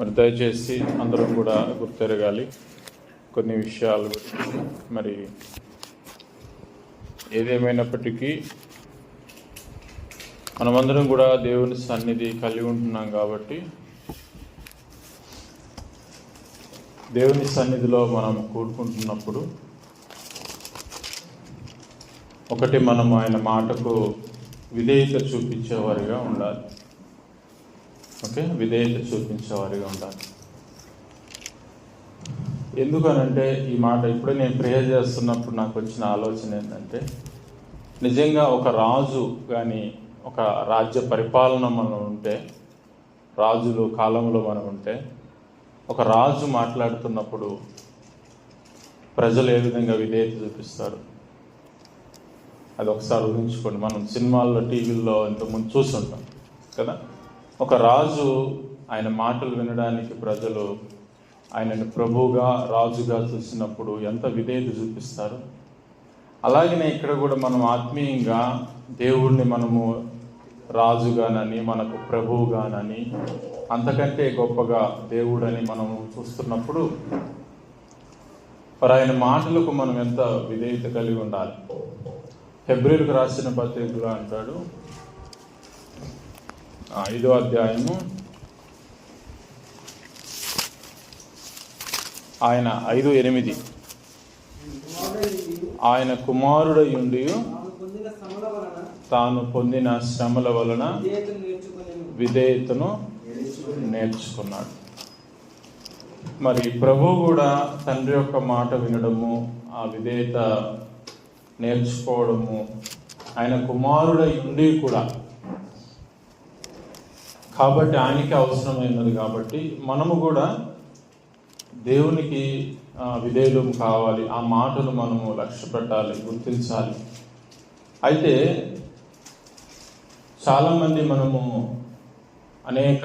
మరి దయచేసి అందరం కూడా గుర్తెరగాలి కొన్ని విషయాలు గురించి. మరి ఏదేమైనప్పటికీ మనమందరం కూడా దేవుని సన్నిధి కలిగి ఉంటున్నాం కాబట్టి దేవుని సన్నిధిలో మనం కూడుకుంటున్నప్పుడు ఒకటి మనం ఆయన మాటకు విధేయత చూపించేవారిగా ఉండాలి. విధేయత చూపించేవారిగా ఉండాలి. ఎందుకనంటే ఈ మాట ఇప్పుడే నేను ప్రేయర్ చేస్తున్నప్పుడు నాకు వచ్చిన ఆలోచన ఏంటంటే, నిజంగా ఒక రాజు కానీ ఒక రాజ్య పరిపాలన మనం ఉంటే, రాజులు కాలంలో మనం ఉంటే, ఒక రాజు మాట్లాడుతున్నప్పుడు ప్రజలు ఏ విధంగా విధేయత చూపిస్తారు అది ఒకసారి ఊహించుకోండి. మనం సినిమాల్లో టీవీల్లో ఇంతకుముందు చూస్తుంటాం కదా. ఒక రాజు ఆయన మాటలు వినడానికి ప్రజలు ఆయనను ప్రభువుగా రాజుగా చూసినప్పుడు ఎంత విధేయత చూపిస్తారు. అలాగనే ఇక్కడ కూడా మనం ఆత్మీయంగా దేవుడిని మనము రాజుగానని, మనకు ప్రభువుగానని, అంతకంటే గొప్పగా దేవుడని మనం చూస్తున్నప్పుడు మరి ఆయన మాటలకు మనం ఎంత విధేయత కలిగి ఉండాలి. హెబ్రీయులకు రాసిన పత్రికలో అంటాడు, 5వ అధ్యాయము ఆయన 5:8 ఆయన కుమారుడయుండి తాను పొందిన శ్రమల వలన విధేయతను నేర్చుకున్నాడు. మరి ప్రభువు కూడా తండ్రి యొక్క మాట వినడము, ఆ విధేయత నేర్చుకోవడము ఆయన కుమారుడయుండి కూడా, కాబట్టి ఆయనకి అవసరమైనది. కాబట్టి మనము కూడా దేవునికి విధేయులు కావాలి. ఆ మాటలు మనము లక్ష్య పెట్టాలి, గుర్తించాలి. అయితే చాలామంది మనము అనేక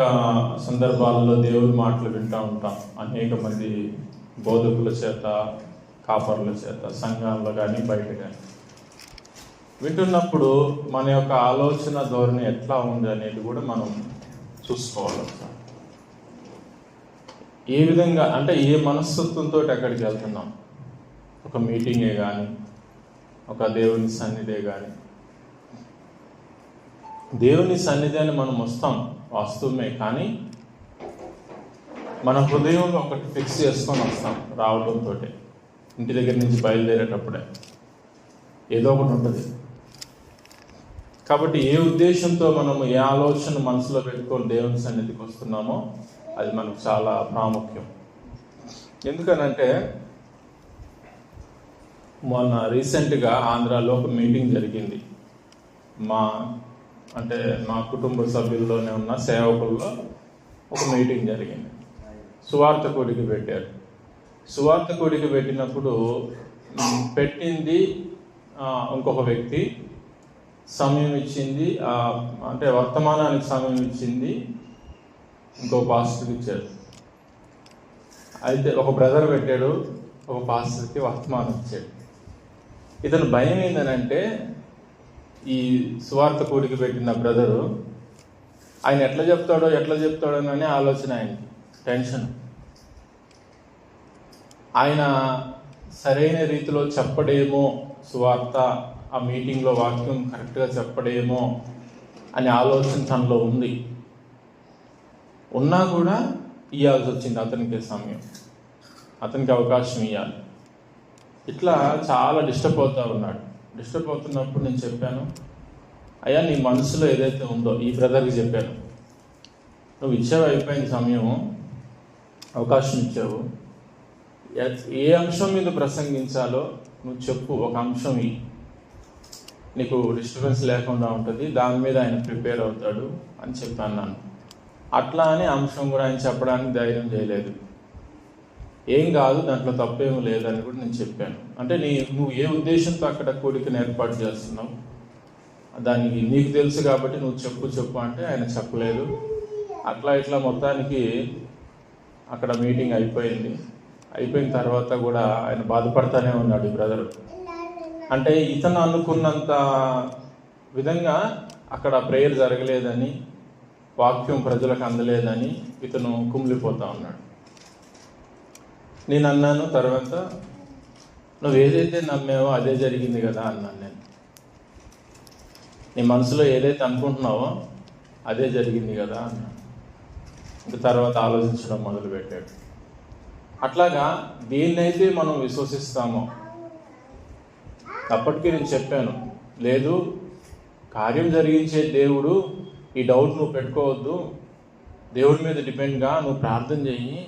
సందర్భాలలో దేవుని మాటలు వింటూ ఉంటాం. అనేక మంది బోధకుల చేత, కాపర్ల చేత, సంఘాల్లో కానీ బయట కానీ వింటున్నప్పుడు మన యొక్క ఆలోచన ధోరణి ఎట్లా ఉంది అనేది కూడా మనం చూసుకోవాలి. ఏ విధంగా అంటే ఏ మనస్తత్వంతో అక్కడికి వెళ్తున్నాం. ఒక మీటింగే కానీ, ఒక దేవుని సన్నిధే కానీ, దేవుని సన్నిధి అని మనం వస్తాం వాస్తవమే, కానీ మన హృదయంలో ఒకటి ఫిక్స్ చేసుకొని వస్తాం. రావడంతో ఇంటి దగ్గర నుంచి బయలుదేరేటప్పుడే ఏదో ఒకటి ఉంటుంది. కాబట్టి ఏ ఉద్దేశంతో మనము ఏ ఆలోచన మనసులో పెట్టుకొని దేవుని సన్నిధికి వస్తున్నామో అది మనకు చాలా ప్రాముఖ్యం. ఎందుకనంటే మొన్న రీసెంట్గా ఆంధ్రాలో ఒక మీటింగ్ జరిగింది. మా కుటుంబ సభ్యుల్లోనే ఉన్న సేవకుల్లో ఒక మీటింగ్ జరిగింది. సువార్త కూడికి పెట్టారు. సువార్త కూడికి పెట్టినప్పుడు పెట్టింది ఇంకొక వ్యక్తి, సమయం ఇచ్చింది వర్తమానానికి సమయం ఇచ్చింది ఇంకో పాస్టర్కి ఇచ్చారు. అయితే ఒక బ్రదర్ పెట్టాడు, ఒక పాస్టర్కి వర్తమానం ఇచ్చాడు. ఇతను భయం ఏంటనంటే, ఈ సువార్త కూడికి పెట్టిన బ్రదరు ఆయన ఎట్లా చెప్తాడోనని ఆలోచన, ఆయనకి టెన్షన్. ఆయన సరైన రీతిలో చెప్పడేమో సువార్త, ఆ మీటింగ్లో వాక్యం కరెక్ట్గా చెప్పడేమో అనే ఆలోచన తనలో ఉంది. ఉన్నా కూడా ఇవ్వాల్సి వచ్చింది అతనికి సమయం, అతనికి అవకాశం ఇవ్వాలి. ఇట్లా చాలా డిస్టర్బ్ అవుతూ ఉన్నాడు. డిస్టర్బ్ అవుతున్నప్పుడు నేను చెప్పాను, అయ్యా నీ మనసులో ఏదైతే ఉందో, ఈ బ్రదర్కి చెప్పాను, నువ్వు ఇచ్చావు, అయిపోయింది సమయం, అవకాశం ఇచ్చావు, ఏ అంశం మీద ప్రసంగించాలో నువ్వు చెప్పు, ఒక అంశం నీకు డిస్టర్బెన్స్ లేకుండా ఉంటుంది, దాని మీద ఆయన ప్రిపేర్ అవుతాడు అని చెప్పాను నన్ను. అట్లా అని అంశం కూడా ఆయన చెప్పడానికి ధైర్యం చేయలేదు. ఏం కాదు, దాంట్లో తప్పేమీ లేదని కూడా నేను చెప్పాను. అంటే నువ్వు ఏ ఉద్దేశంతో అక్కడ కూడికను ఏర్పాటు చేస్తున్నావు దానికి నీకు తెలుసు కాబట్టి నువ్వు చెప్పు అంటే ఆయన చెప్పలేదు. ఇట్లా మొత్తానికి అక్కడ మీటింగ్ అయిపోయింది. అయిపోయిన తర్వాత కూడా ఆయన బాధపడతానే ఉన్నాడు ఈ బ్రదర్. అంటే ఇతను అనుకున్నంత విధంగా అక్కడ ప్రేయర్ జరగలేదని, వాక్యం ప్రజలకు అందలేదని ఇతను కుమిలిపోతా ఉన్నాడు. నేను అన్నాను, తర్వాత నువ్వు ఏదైతే నమ్మావో అదే జరిగింది కదా అన్నాను. నేను నీ మనసులో ఏదైతే అనుకుంటున్నావో అదే జరిగింది కదా అన్నాను. ఇంక తర్వాత ఆలోచించడం మొదలుపెట్టాడు. అట్లాగా దేన్నైతే మనం విశ్వసిస్తామో, అప్పటికీ నేను చెప్పాను, లేదు కార్యం జరిగించే దేవుడు, ఈ డౌట్ నువ్వు పెట్టుకోవద్దు, దేవుడి మీద డిపెండ్గా నువ్వు ప్రార్థన చెయ్యి.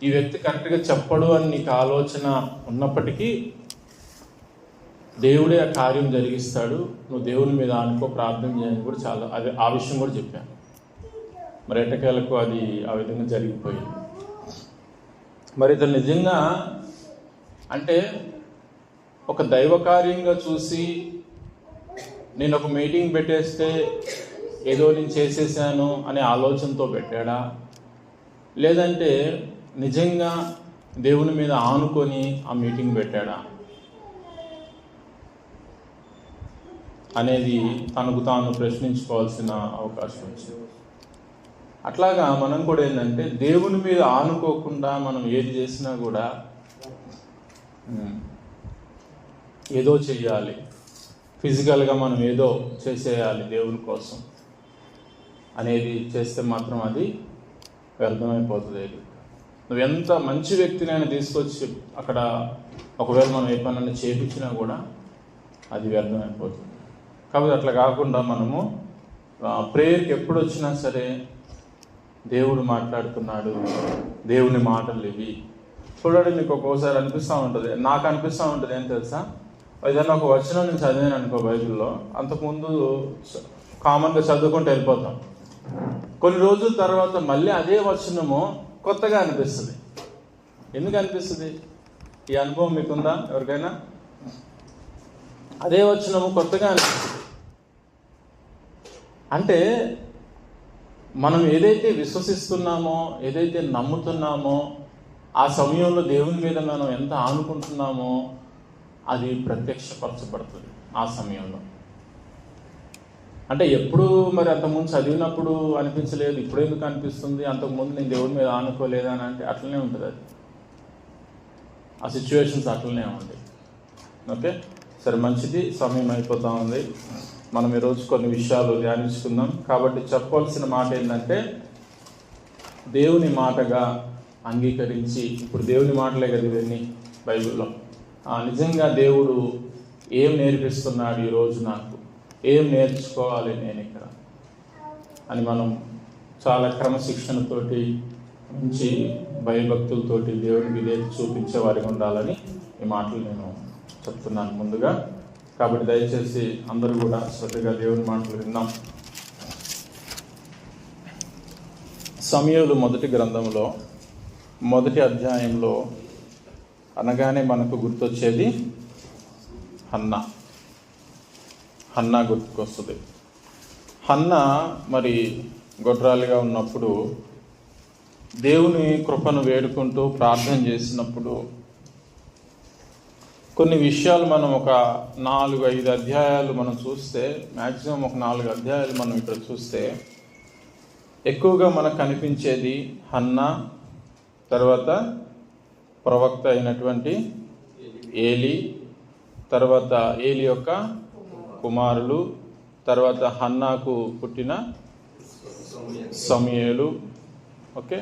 ఈ వ్యక్తి కరెక్ట్గా చెప్పడు అని నీకు ఆలోచన ఉన్నప్పటికీ దేవుడే ఆ కార్యం జరిగిస్తాడు, నువ్వు దేవుని మీద అనుకో, ప్రార్థన చేయని కూడా చాలా ఆ విషయం కూడా చెప్పాను. మరి ఎట్టకేలకు అది ఆ విధంగా జరిగిపోయింది. మరి ఇతను నిజంగా అంటే ఒక దైవ కార్యంగా చూసి నేను ఒక మీటింగ్ పెట్టేస్తే ఏదో నేను చేసేసాను అనే ఆలోచనతో పెట్టాడా, లేదంటే నిజంగా దేవుని మీద ఆనుకొని ఆ మీటింగ్ పెట్టాడా అనేది తనకు తాను ప్రశ్నించుకోవాల్సిన అవకాశం వచ్చింది. అట్లాగా మనం కూడా ఏంటంటే దేవుని మీద ఆనుకోకుండా మనం ఏది చేసినా కూడా ఏదో చెయ్యాలి, ఫిజికల్గా మనం ఏదో చేసేయాలి దేవుని కోసం అనేది చేస్తే మాత్రం అది వ్యర్థమైపోతుంది. నువ్వు ఎంత మంచి వ్యక్తినైనా తీసుకొచ్చి అక్కడ ఒకవేళ మనం ఏ పనైనా చేపించినా కూడా అది వ్యర్థమైపోతుంది. కాబట్టి అట్లా కాకుండా మనము ప్రేయర్కి ఎప్పుడు వచ్చినా సరే దేవుడు మాట్లాడుతున్నాడు, దేవుని మాటలు ఇవి చూడండి. మీకు ఒక్కోసారి అనిపిస్తూ ఉంటుంది, నాకు అనిపిస్తూ ఉంటుంది ఏం తెలుసా, ఏదైనా ఒక వచనం నేను చదివాను అనుకో బైబిల్లో, అంతకుముందు కామన్గా చదువుకుంటూ వెళ్ళిపోతాం. కొన్ని రోజుల తర్వాత మళ్ళీ అదే వచనము కొత్తగా అనిపిస్తుంది. ఎందుకు అనిపిస్తుంది? ఈ అనుభవం మీకుందా ఎవరికైనా? అదే వచనము కొత్తగా అనిపిస్తుంది. అంటే మనం ఏదైతే విశ్వసిస్తున్నామో, ఏదైతే నమ్ముతున్నామో, ఆ సమయంలో దేవుని మీద మనం ఎంత ఆనుకుంటున్నామో అది ప్రత్యక్షపరచబడుతుంది ఆ సమయంలో. అంటే ఎప్పుడు మరి అంతకుముందు చదివినప్పుడు అనిపించలేదు, ఇప్పుడు ఎందుకు అనిపిస్తుంది, అంతకుముందు నేను దేవుని మీద ఆనుకోలేదు అని అంటే అట్లనే ఉంటుంది. అది ఆ సిచ్యువేషన్స్ అట్లనే ఉంటాయి. ఓకే, సరే, మంచిది. సమయం అయిపోతూ ఉంది. మనం ఈరోజు కొన్ని విషయాలు ధ్యానించుకుందాం. కాబట్టి చెప్పవలసిన మాట ఏంటంటే దేవుని మాటగా అంగీకరించి, ఇప్పుడు దేవుని మాటలే కదా ఇవన్నీ బైబిల్లో, నిజంగా దేవుడు ఏం నేర్పిస్తున్నాడు ఈరోజు, నాకు ఏం నేర్చుకోవాలి నేను ఇక్కడ అని మనం చాలా క్రమశిక్షణతోటి, మంచి భయభక్తులతోటి దేవునికి ఇదే చూపించే వారికి ఉండాలని ఈ మాటలు నేను చెప్తున్నాను ముందుగా. కాబట్టి దయచేసి అందరూ కూడా శ్రద్ధగా దేవుని మాటలు విన్నాం. సమూయేలు మొదటి గ్రంథంలో మొదటి అధ్యాయంలో అనగానే మనకు గుర్తొచ్చేది హన్నా గుర్తుకొస్తుంది. హన్నా మరి గొడ్రాలిగా ఉన్నప్పుడు దేవుని కృపను వేడుకుంటూ ప్రార్థన చేసినప్పుడు కొన్ని విషయాలు మనం ఒక 4-5 అధ్యాయాలు మనం చూస్తే, మ్యాక్సిమం ఒక 4 అధ్యాయాలు మనం ఇక్కడ చూస్తే ఎక్కువగా మనకు కనిపించేది హన్నా, తర్వాత ప్రవక్త అయినటువంటి ఏలి, తర్వాత ఏలి యొక్క కుమారులు, తర్వాత హన్నాకు పుట్టిన సమూయేలు. ఓకే,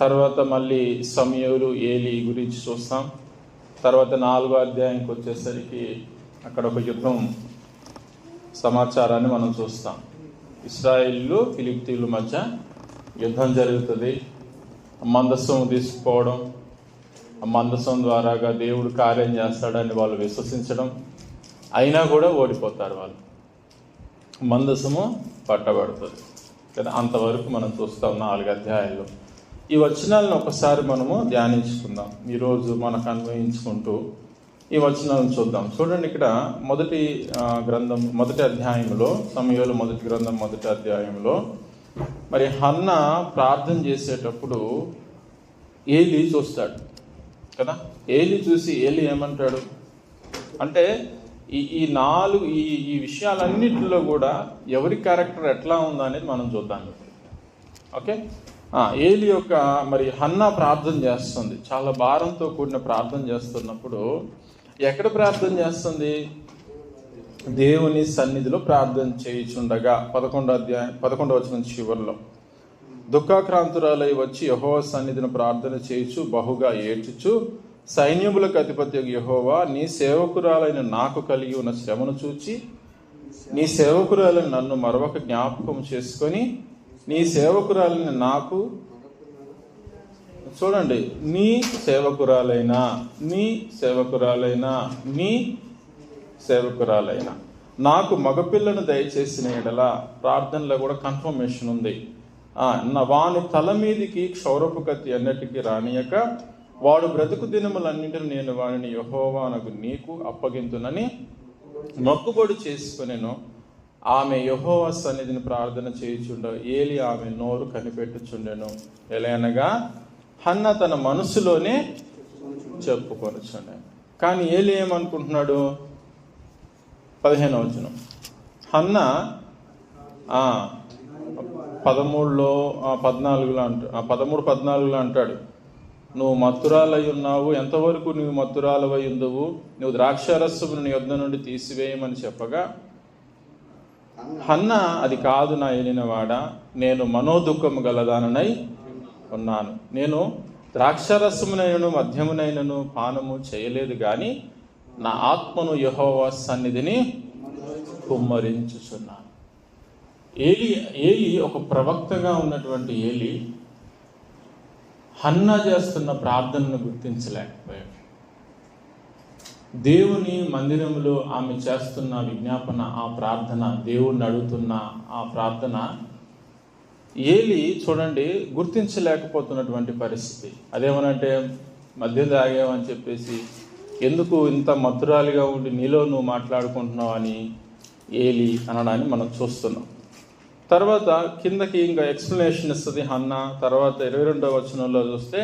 తర్వాత మళ్ళీ సమూయేలు ఏలి గురించి చూస్తాం. తర్వాత 4వ అధ్యాయంకి వచ్చేసరికి అక్కడ ఒక యుద్ధం సమాచారాన్ని మనం చూస్తాం. ఇశ్రాయేలు ఫిలిష్తీయుల మధ్య యుద్ధం జరుగుతుంది. మందసం తీసుకుపోవడం, ఆ మందసం ద్వారాగా దేవుడు కార్యం చేస్తాడని వాళ్ళు విశ్వసించడం, అయినా కూడా ఓడిపోతారు వాళ్ళు. మందసము పట్టబడుతుంది కదా. అంతవరకు మనం చూస్తాం 4 అధ్యాయాల్లో. ఈ వచనాలను ఒకసారి మనము ధ్యానించుకుందాం. ఈరోజు మనకు అన్వయించుకుంటూ ఈ వచనాలను చూద్దాం. చూడండి, ఇక్కడ మొదటి అధ్యాయంలో, సమూయేలు మొదటి గ్రంథం మొదటి అధ్యాయంలో మరి హన్నా ప్రార్థన చేసేటప్పుడు ఏలి చూస్తాడు కదా. ఏలి చూసి ఏలి ఏమంటాడు అంటే, ఈ విషయాలన్నిటిలో కూడా ఎవరి క్యారెక్టర్ ఎట్లా ఉందా అనేది మనం చూద్దాం. ఓకే, ఏలి యొక్క మరి హన్నా ప్రార్థన చేస్తుంది, చాలా భారంతో కూడిన ప్రార్థన చేస్తున్నప్పుడు ఎక్కడ ప్రార్థన చేస్తుంది? దేవుని సన్నిధిలో ప్రార్థన చేయుచుండగా 11వ వచనం చివరిలో, దుఃఖాక్రాంతురాలై వచ్చి యెహోవా సన్నిధిని ప్రార్థన చేయుచు బహుగా ఏడ్చుచు, సైన్యములకు అధిపతి యెహోవా, నీ సేవకురాలైన నాకు కలిగి ఉన్న శ్రమను చూచి నీ సేవకురాలైన నన్ను మరొక జ్ఞాపకం చేసుకొని నీ సేవకురాలైన నాకు, చూడండి, నీ సేవకురాలైన నాకు మగపిల్లను దయచేసిన ఎడల, ప్రార్థనలో కూడా కన్ఫర్మేషన్ ఉంది. వాని తల మీదికి క్షౌరపు కత్తి అన్నిటికీ రానియక వాడు బ్రతుకు దినములన్నింటిని నేను వాడిని యెహోవానకు నీకు అప్పగింతునని మొక్కుబడి చేసుకునేను. ఆమె యెహోవా సన్నిధిని ప్రార్థన చేయుచుండ ఏలి ఆమె నోరు కనిపెట్టుచుండెను. ఎలానగా హన్నా తన మనసులోనే చెప్పుకొనుచుండెను. కానీ ఏలి ఏమనుకుంటున్నాడు? 15వ వచనం, హన్నా 13-14 అంటాడు, నువ్వు మత్తురాలై ఉన్నావు, ఎంతవరకు నువ్వు మత్తురాలవై ఉండవు, నువ్వు ద్రాక్షారసమును నీ యొద్ద నుండి తీసివేయమని చెప్పగా, హన్నా అది కాదు నా ఏలినవాడా, నేను మనోదుఖము గలదానై ఉన్నాను, నేను ద్రాక్షారసమునైనను మద్యమునైనను పానము చేయలేదు, కానీ నా ఆత్మను యెహోవా సన్నిధిని కుమ్మరించుచున్నాను. ఏలి ఒక ప్రవక్తగా ఉన్నటువంటి ఏలి హన్నా చేస్తున్న ప్రార్థనను గుర్తించలేకపోయాడు. దేవుని మందిరంలో ఆమె చేస్తున్న విజ్ఞాపన, ఆ ప్రార్థన, దేవుణ్ణి అడుగుతున్న ఆ ప్రార్థన ఏలి చూడండి గుర్తించలేకపోతున్నటువంటి పరిస్థితి. అదేమనంటే మద్యం తాగామని చెప్పేసి, ఎందుకు ఇంత మత్తురాలిగా ఉండి నీలో నువ్వు మాట్లాడుకుంటున్నావు అని ఏలి అనడాన్ని మనం చూస్తున్నాం. తర్వాత కిందకి ఇంకా ఎక్స్ప్లెనేషన్ ఇస్తుంది హన్నా. తర్వాత 22వ వచనంలో చూస్తే,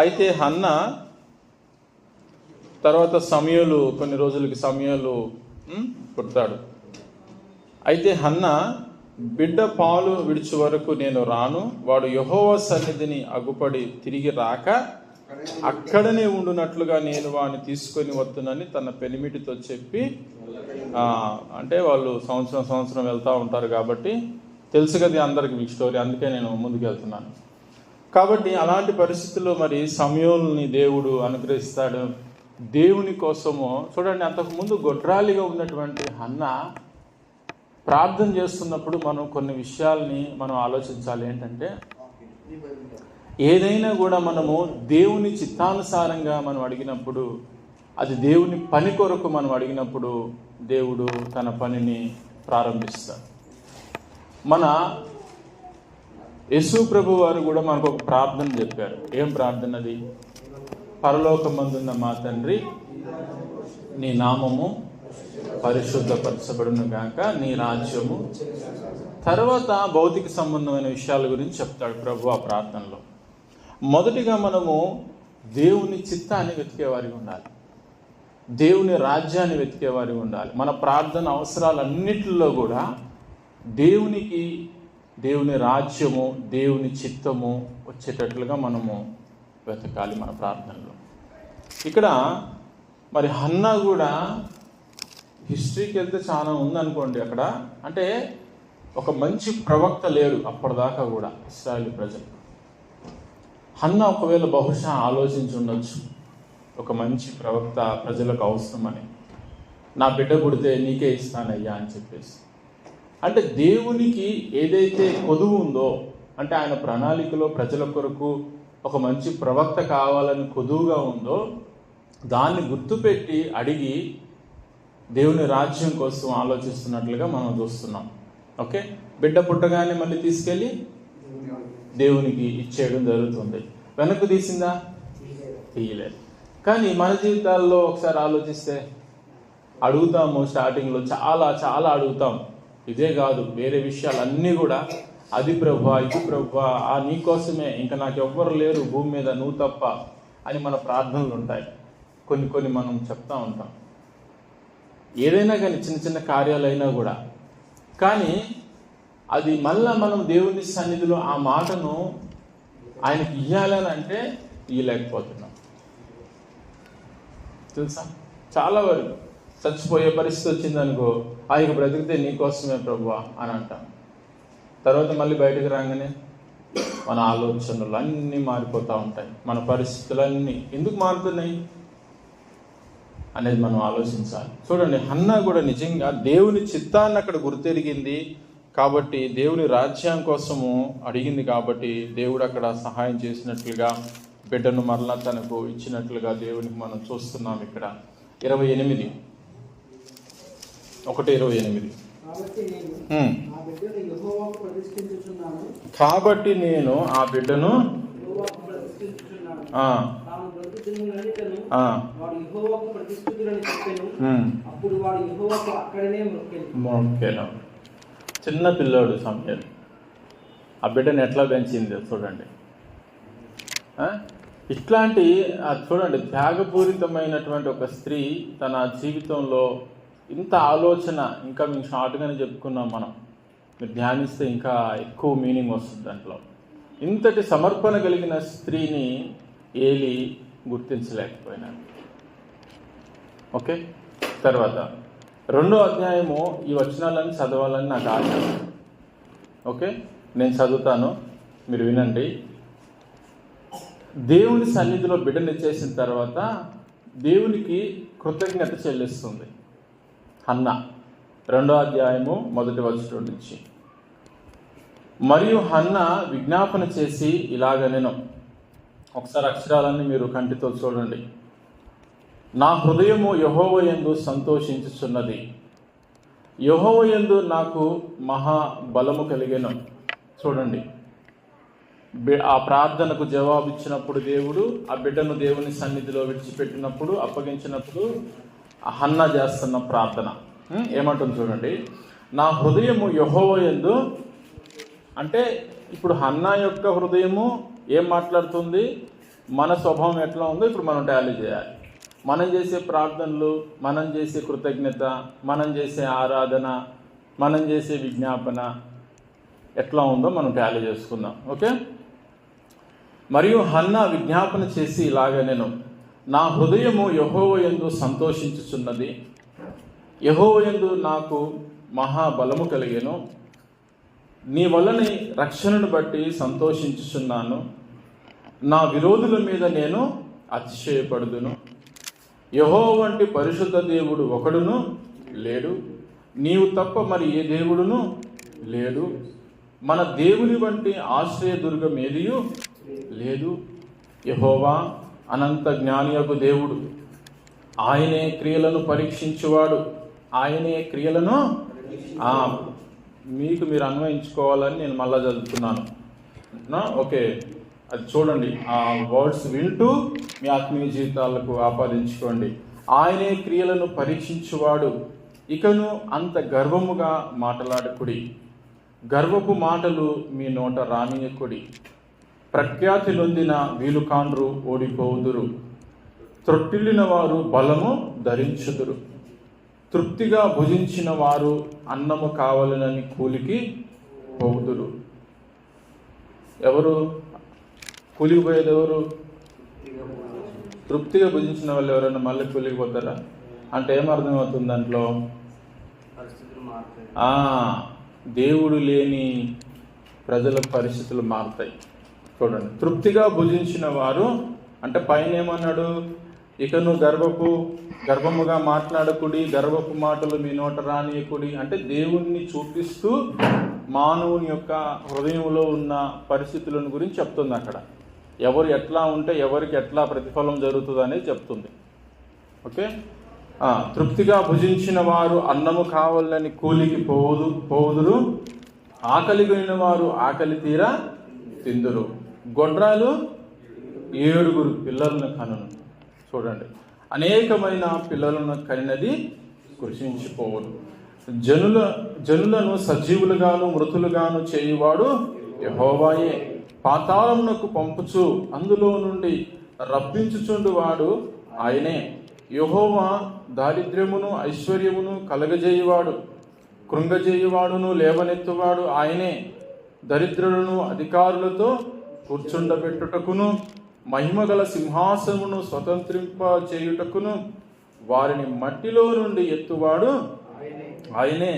అయితే హన్నా తర్వాత సమూయేలు, కొన్ని రోజులకి సమూయేలు పుడతాడు. అయితే హన్నా, బిడ్డ పాలు విడిచి వరకు నేను రాను, వాడు యెహోవా సన్నిధిని అగుపడి తిరిగి రాక అక్కడనే ఉండునట్లుగా నేను వాడిని తీసుకొని వస్తునని తన పెనిమిటితో చెప్పి, అంటే వాళ్ళు సంవత్సరం వెళ్తూ ఉంటారు కాబట్టి తెలుసు కదా అందరికి మీ స్టోరీ, అందుకే నేను ముందుకు వెళ్తున్నాను. కాబట్టి అలాంటి పరిస్థితుల్లో మరి సమూయేలుని దేవుడు అనుగ్రహిస్తాడు. దేవుని కోసము చూడండి, అంతకుముందు గొడ్రాలిగా ఉన్నటువంటి హన్నా ప్రార్థన చేస్తున్నప్పుడు మనం కొన్ని విషయాల్ని మనం ఆలోచించాలి. ఏంటంటే ఏదైనా కూడా మనము దేవుని చిత్తానుసారంగా మనం అడిగినప్పుడు, అది దేవుని పని కొరకు మనం అడిగినప్పుడు దేవుడు తన పనిని ప్రారంభిస్తాడు. మన యేసు ప్రభు వారు కూడా మనకు ఒక ప్రార్థన చెప్పారు. ఏం ప్రార్థన అది? పరలోకమందున్న మా తండ్రి, నీ నామము పరిశుద్ధపరచబడును గాక, నీ రాజ్యము. తర్వాత భౌతిక సంబంధమైన విషయాల గురించి చెప్తాడు ప్రభు ఆ ప్రార్థనలో. మొదటిగా మనము దేవుని చిత్తాన్ని వెతికేవారికి ఉండాలి, దేవుని రాజ్యాన్ని వెతికేవారికి ఉండాలి. మన ప్రార్థన అవసరాలన్నిటిలో కూడా దేవుని రాజ్యము, దేవుని చిత్తము వచ్చేటట్లుగా మనము వెతకాలి మన ప్రార్థనలో. ఇక్కడ మరి హన్నా కూడా హిస్టరీకి వెళ్తే చాలా ఉందనుకోండి అక్కడ. అంటే ఒక మంచి ప్రవక్త లేరు అప్పటిదాకా కూడా ఇశ్రాయేలు ప్రజలు. హన్నా ఒకవేళ బహుశా ఆలోచించి ఉండొచ్చు, ఒక మంచి ప్రవక్త ప్రజలకు అవసరమని, నా బిడ్డ పుడితే నీకే ఇస్తానయ్యా అని చెప్పేసి. అంటే దేవునికి ఏదైతే కొదువు ఉందో, అంటే ఆయన ప్రణాళికలో ప్రజల కొరకు ఒక మంచి ప్రవక్త కావాలని కొదువుగా ఉందో, దాన్ని గుర్తుపెట్టి అడిగి దేవుని రాజ్యం కోసం ఆలోచిస్తున్నట్లుగా మనం చూస్తున్నాం. ఓకే, బిడ్డ పుట్టగానే మళ్ళీ తీసుకెళ్ళి దేవునికి ఇచ్చేయడం జరుగుతుంది. వెనక్కు తీసిందా? తీయలేదు. కానీ మన జీవితాల్లో ఒకసారి ఆలోచిస్తే అడుగుతాము, స్టార్టింగ్లో చాలా చాలా అడుగుతాం. ఇదే కాదు, వేరే విషయాలన్నీ కూడా, అది ప్రభువా, ఇది ప్రభువా, నీ కోసమే, ఇంకా నాకు ఎవ్వరు లేరు భూమి మీద నువ్వు తప్ప అని మన ప్రార్థనలు ఉంటాయి. కొన్ని మనం చెప్తా ఉంటాం. ఏదైనా కానీ చిన్న చిన్న కార్యాలైనా కూడా. కానీ అది మళ్ళా మనం దేవుని సన్నిధిలో ఆ మాటను ఆయనకి ఇయ్యాలని అంటే ఇయ్యలేకపోతున్నాం. తెలుసా, చాలా వరకు చచ్చిపోయే పరిస్థితి వచ్చిందనుకో, ఇక బ్రతికితే నీకోసమే ప్రభువా అని అంటాం. తర్వాత మళ్ళీ బయటకు రాగానే మన ఆలోచనలు అన్నీ మారిపోతూ ఉంటాయి. మన పరిస్థితులన్నీ ఎందుకు మారుతున్నాయి అనేది మనం ఆలోచించాలి. చూడండి, హన్నా కూడా నిజంగా దేవుని చిత్తాన్ని అక్కడ గుర్తెరిగింది కాబట్టి, దేవుని రాజ్యం కోసము అడిగింది కాబట్టి దేవుడు అక్కడ సహాయం చేసినట్లుగా, బిడ్డను మరలా తనకు ఇచ్చినట్లుగా దేవునికి మనం చూస్తున్నాం. ఇక్కడ 28 కాబట్టి నేను ఆ బిడ్డను మొక్కెను. చిన్న పిల్లోడు సమయాలు ఆ బిడ్డను ఎట్లా పెంచింది చూడండి. ఇట్లాంటి చూడండి, త్యాగపూరితమైనటువంటి ఒక స్త్రీ తన జీవితంలో ఇంత ఆలోచన, ఇంకా మేము షార్ట్గానే చెప్పుకున్నాం, మీరు ధ్యానిస్తే ఇంకా ఎక్కువ మీనింగ్ వస్తుంది దాంట్లో. ఇంతటి సమర్పణ కలిగిన స్త్రీని ఏలి గుర్తించలేకపోయినాడు. ఓకే, తర్వాత 2వ అధ్యాయము ఈ వచనాలను చదవాలని నాకు ఆశ. ఓకే, నేను చదువుతాను, మీరు వినండి. దేవుని సన్నిధిలో బిడ్డనిచ్చేసిన తర్వాత దేవునికి కృతజ్ఞత చెల్లిస్తుంది హన్నా. 2వ అధ్యాయము 1వ వచనం నుంచి. మరియు హన్నా విజ్ఞాపన చేసి ఇలాగనెను. ఒకసారి అక్షరాలన్నీ మీరు కంటితో చూడండి. నా హృదయము యెహోవా యందు సంతోషించుచున్నది, యెహోవా యందు నాకు మహా బలము కలిగెను. చూడండి, ఆ ప్రార్థనకు జవాబిచ్చినప్పుడు దేవుడు ఆ బిడ్డను దేవుని సన్నిధిలో విడిచిపెట్టినప్పుడు, అప్పగించినప్పుడు హన్నా చేస్తున్న ప్రార్థన ఏమంటుంది చూడండి. నా హృదయము యెహోవా యందు అంటే, ఇప్పుడు హన్నా యొక్క హృదయము ఏం మాట్లాడుతుంది, మన స్వభావం ఎట్లా ఉందో ఇప్పుడు మనం టాలీ చేయాలి. మనం చేసే ప్రార్థనలు, మనం చేసే కృతజ్ఞత, మనం చేసే ఆరాధన, మనం చేసే విజ్ఞాపన ఎట్లా ఉందో మనం టాలీ చేసుకుందాం. ఓకే, మరియు హన్నా విజ్ఞాపన చేసి ఇలాగనెను. నా హృదయము యెహోవా యందు సంతోషించుచున్నది, యెహోవా యందు నాకు మహాబలము కలిగెను. నీ వలని రక్షణను బట్టి సంతోషించుచున్నాను. నా విరోధుల మీద నేను అతిశయపడుదును. యెహోవా వంటి పరిశుద్ధ దేవుడు ఒకడును లేడు, నీవు తప్ప మరి ఏ దేవుడును లేడు. మన దేవుని వంటి ఆశ్రయదుర్గం ఏదియు లేదు. యెహోవా అనంత జ్ఞానియగు దేవుడు, ఆయనే క్రియలను పరీక్షించువాడు, ఆయనే క్రియలను మీకు మీరు అన్వయించుకోవాలని నేను మళ్ళా చదువుతున్నాను. ఓకే, అది చూడండి, ఆ వర్డ్స్ వింటూ మీ ఆత్మీయ జీవితాలకు ఆపాదించుకోండి. ఆయనే క్రియలను పరీక్షించువాడు, ఇకను అంత గర్వముగా మాటలాడకుడి, గర్వపు మాటలు మీ నోట రానియకుడి. ప్రఖ్యాతి నొందిన వీలుకాండ్రు ఓడిపోవుదురు, త్రొట్టిల్లిన వారు బలము ధరించుదురు. తృప్తిగా భుజించిన వారు అన్నము కావాలనని కూలికి పోవుదురు. ఎవరు కూలికి పోయేది? ఎవరు? తృప్తిగా భుజించిన వాళ్ళు ఎవరైనా మళ్ళీ కూలికి పోతారా అంటే ఏమర్థమవుతుంది దాంట్లో? దేవుడు లేని ప్రజల పరిస్థితులు మారుతాయి. చూడండి, తృప్తిగా భుజించిన వారు అంటే పైన ఏమన్నాడు, ఇకను గర్వముగా మాట్లాడకుడి, గర్వపు మాటలు మీ నోట రానియకుడి అంటే దేవుణ్ణి చూపిస్తూ మానవుని యొక్క హృదయంలో ఉన్న పరిస్థితులను గురించి చెప్తుంది. అక్కడ ఎవరు ఎట్లా ఉంటే ఎవరికి ఎట్లా ప్రతిఫలం జరుగుతుంది అనేది చెప్తుంది. ఓకే, తృప్తిగా భుజించిన వారు అన్నము కావాలని కూలికి పోవుదురు, ఆకలి కొనిన వారు ఆకలి తీరా తిందురు. గొడ్రాలు 7 పిల్లలను కనును. చూడండి, అనేకమైన పిల్లలను కనినది కృషించిపోవదు. జనులను సజీవులుగాను మృతులుగాను చేయువాడు యెహోవాయే. పాతాళమునకు పంపుచు అందులో నుండి రప్పించుచుండు వాడు ఆయనే. యెహోవా దారిద్ర్యమును ఐశ్వర్యమును కలగజేయువాడు, కృంగజేయువాడును లేవనెత్తువాడు ఆయనే. దరిద్రులను అధికారులతో కూర్చుండబెట్టుటకును, మహిమగల సింహాసనమును స్వతంత్రింప చేయుటకును వారిని మట్టిలో నుండి ఎత్తువాడు ఆయనే.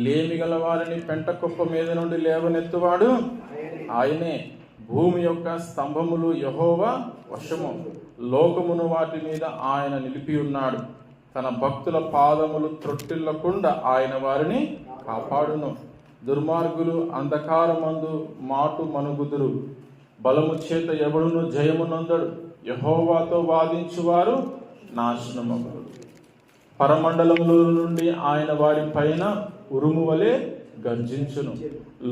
లేమిగల వారిని పెంట కుప్ప మీద నుండి లేవనెత్తువాడు ఆయనే. భూమి యొక్క స్తంభములు యెహోవా వశము, లోకమును వాటి మీద ఆయన నిలిపి ఉన్నాడు. తన భక్తుల పాదములు త్రొట్టిల్లకుండా ఆయన వారిని కాపాడును. దుర్మార్గులు అంధకారమందు మాటు మనుగుదురు, బలము చేత ఎవడును జయమునందడు. యెహోవాతో వాదించువారు నాశనమగురు. పరమండలముల నుండి ఆయన వారి పైన ఉరుము వలె గర్జించును.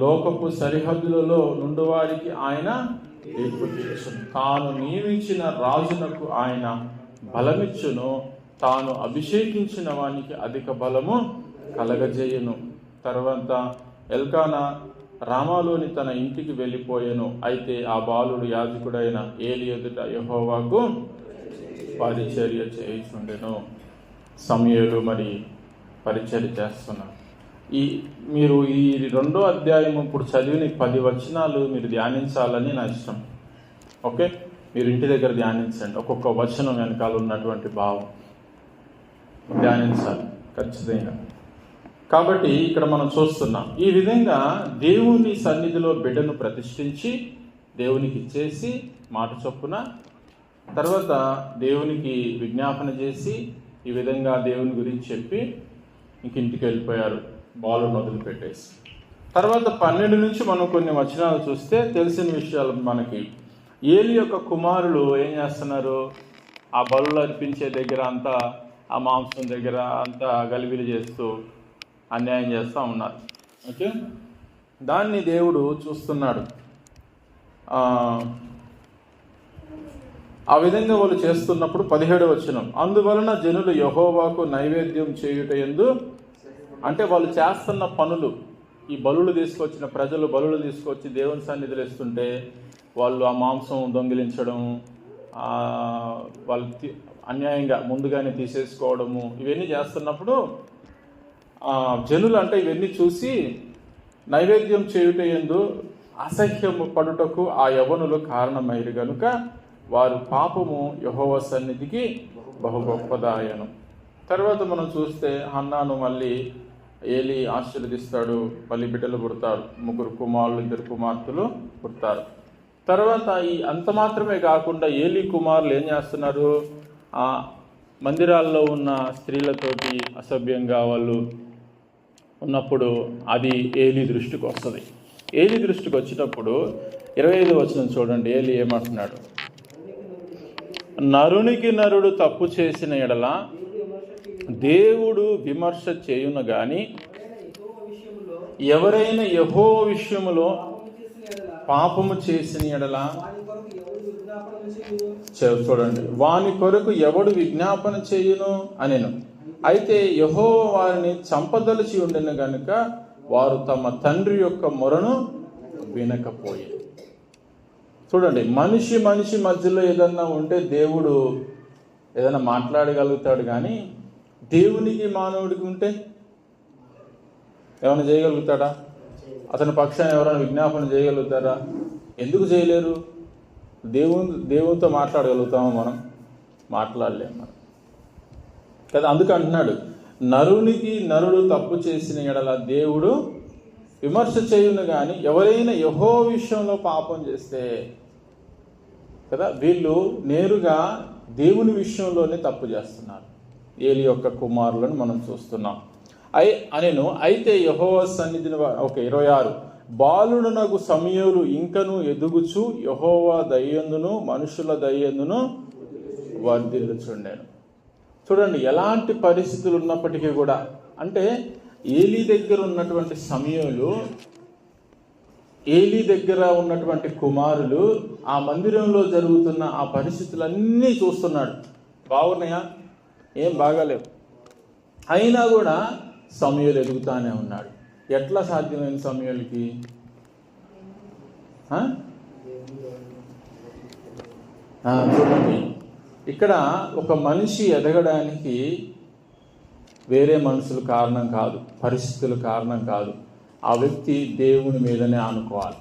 లోకపు సరిహద్దులలో నుండి వారికి ఆయన తీర్పు తీర్చును. తాను నియమించిన రాజునకు ఆయన బలమిచ్చును. తాను అభిషేకించిన వానికి అధిక బలము కలగజేయును. తర్వాత ఎల్కానా రామాలోని తన ఇంటికి వెళ్ళిపోయాను. అయితే ఆ బాలుడు యాజకుడైన ఏలి ఎదుట యెహోవాకు పరిచర్య చేయుచుండెను. సమూయేలు మరి పరిచర్య చేస్తున్నారు. మీరు ఈ 2వ అధ్యాయం ఇప్పుడు చదివిన 10 వచనాలు మీరు ధ్యానించాలని నా ఇష్టం. ఓకే, మీరు ఇంటి దగ్గర ధ్యానించండి. ఒక్కొక్క వచనం వెనకాల ఉన్నటువంటి భావం ధ్యానించాలి ఖచ్చితంగా. కాబట్టి ఇక్కడ మనం చూస్తున్నాం, ఈ విధంగా దేవుని సన్నిధిలో బిడ్డను ప్రతిష్ఠించి దేవునికి ఇచ్చేసి మాట చొప్పున, తర్వాత దేవునికి విజ్ఞాపన చేసి ఈ విధంగా దేవుని గురించి చెప్పి ఇంటికి వెళ్ళిపోయారు, బాలును వదిలిపెట్టేసి. తర్వాత 12 నుంచి మనం కొన్ని వచనాలు చూస్తే తెలిసిన విషయాలు మనకి. ఏలి యొక్క కుమారులు ఏం చేస్తున్నారు? ఆ బలులు అర్పించే దగ్గర అంతా, ఆ మాంసం దగ్గర అంతా గలిబిలి చేస్తూ అన్యాయం చేస్తూ ఉన్నారు. ఓకే, దాన్ని దేవుడు చూస్తున్నాడు. ఆ విధంగా వాళ్ళు చేస్తున్నప్పుడు 17వ వచనం, అందువలన జనులు యెహోవాకు నైవేద్యం చేయుట యందు, అంటే వాళ్ళు చేస్తున్న పనులు, ఈ బలులు తీసుకొచ్చిన ప్రజలు బలులు తీసుకొచ్చి దేవుని సన్నిధిలో ఇస్తుంటే వాళ్ళు ఆ మాంసం దొంగిలించడం, వాళ్ళు అన్యాయంగా ముందుగానే తీసేసుకోవడము, ఇవన్నీ చేస్తున్నప్పుడు జనులు అంటే ఇవన్నీ చూసి నైవేద్యం చేయుట యందు అసహ్యము పడుటకు ఆ యవ్వనులు కారణమైరు గనుక వారు పాపము యెహోవా సన్నిధికి బహు గొప్పదాయను. తర్వాత మనం చూస్తే హన్నాను మళ్ళీ ఏలి ఆశీర్వదిస్తాడు, మళ్ళీ బిడ్డలు పుడతారు, 3 కుమారులు 2 కుమార్తెలు పుడతారు. తర్వాత ఈ అంత మాత్రమే కాకుండా ఏలి కుమారులు ఏం చేస్తున్నారు? మందిరాల్లో ఉన్న స్త్రీలతోటి అసభ్యంగా వాళ్ళు ఉన్నప్పుడు అది ఏలి దృష్టికి వస్తుంది. ఏలి దృష్టికి వచ్చినప్పుడు 25వ వచనం చూడండి, ఏలి ఏమంటున్నాడు? నరునికి నరుడు తప్పు చేసిన ఎడల దేవుడు విమర్శ చేయును గాని, ఎవరైనా యెహోవా విషయములో పాపము చేసిన ఎడల, చూడండి, వాని కొరకు ఎవడు విజ్ఞాపన చేయును అనెను. అయితే యెహోవా వారిని చంపదలిచి ఉండెను గనుక వారు తమ తండ్రి యొక్క మొరను వినకపోయారు. చూడండి, మనిషి మధ్యలో ఏదన్నా ఉంటే దేవుడు ఏదైనా మాట్లాడగలుగుతాడు, కానీ దేవునికి మానవుడికి ఉంటే ఏమైనా చేయగలుగుతాడా? అతని పక్షాన్ని ఎవరైనా విజ్ఞాపన చేయగలుగుతారా? ఎందుకు చేయలేరు? దేవునితో మాట్లాడగలుగుతామా మనం? మాట్లాడలేము మనం కదా. అందుకు అంటున్నాడు, నరునికి నరుడు తప్పు చేసిన ఎడల దేవుడు విమర్శ చేయును కానీ, ఎవరైనా యెహోవా విషయంలో పాపం చేస్తే కదా, వీళ్ళు నేరుగా దేవుని విషయంలోనే తప్పు చేస్తున్నారు. ఏలి యొక్క కుమారులను మనం చూస్తున్నాం. అయితే యెహోవా సన్నిధిని, 26, బాలుడునగు సమూయేలు ఇంకను ఎదుగుచు యెహోవా దయ్యందును మనుషుల దయ్యందును వర్ధిల్లుచుండెను. చూడండి, ఎలాంటి పరిస్థితులు ఉన్నప్పటికీ కూడా, అంటే ఏలి దగ్గర ఉన్నటువంటి సమూయేలు, ఏలి దగ్గర ఉన్నటువంటి కుమారులు ఆ మందిరంలో జరుగుతున్న ఆ పరిస్థితులన్నీ చూస్తున్నాడు. బాగున్నాయా? ఏం బాగాలేవు. అయినా కూడా సమూయేలు ఎదుగుతానే ఉన్నాడు. ఎట్లా సాధ్యమైన సమూయేలుకి? చూడండి, ఇక్కడ ఒక మనిషి ఎదగడానికి వేరే మనుషులు కారణం కాదు, పరిస్థితులు కారణం కాదు. ఆ వ్యక్తి దేవుని మీదనే ఆనుకోవాలి.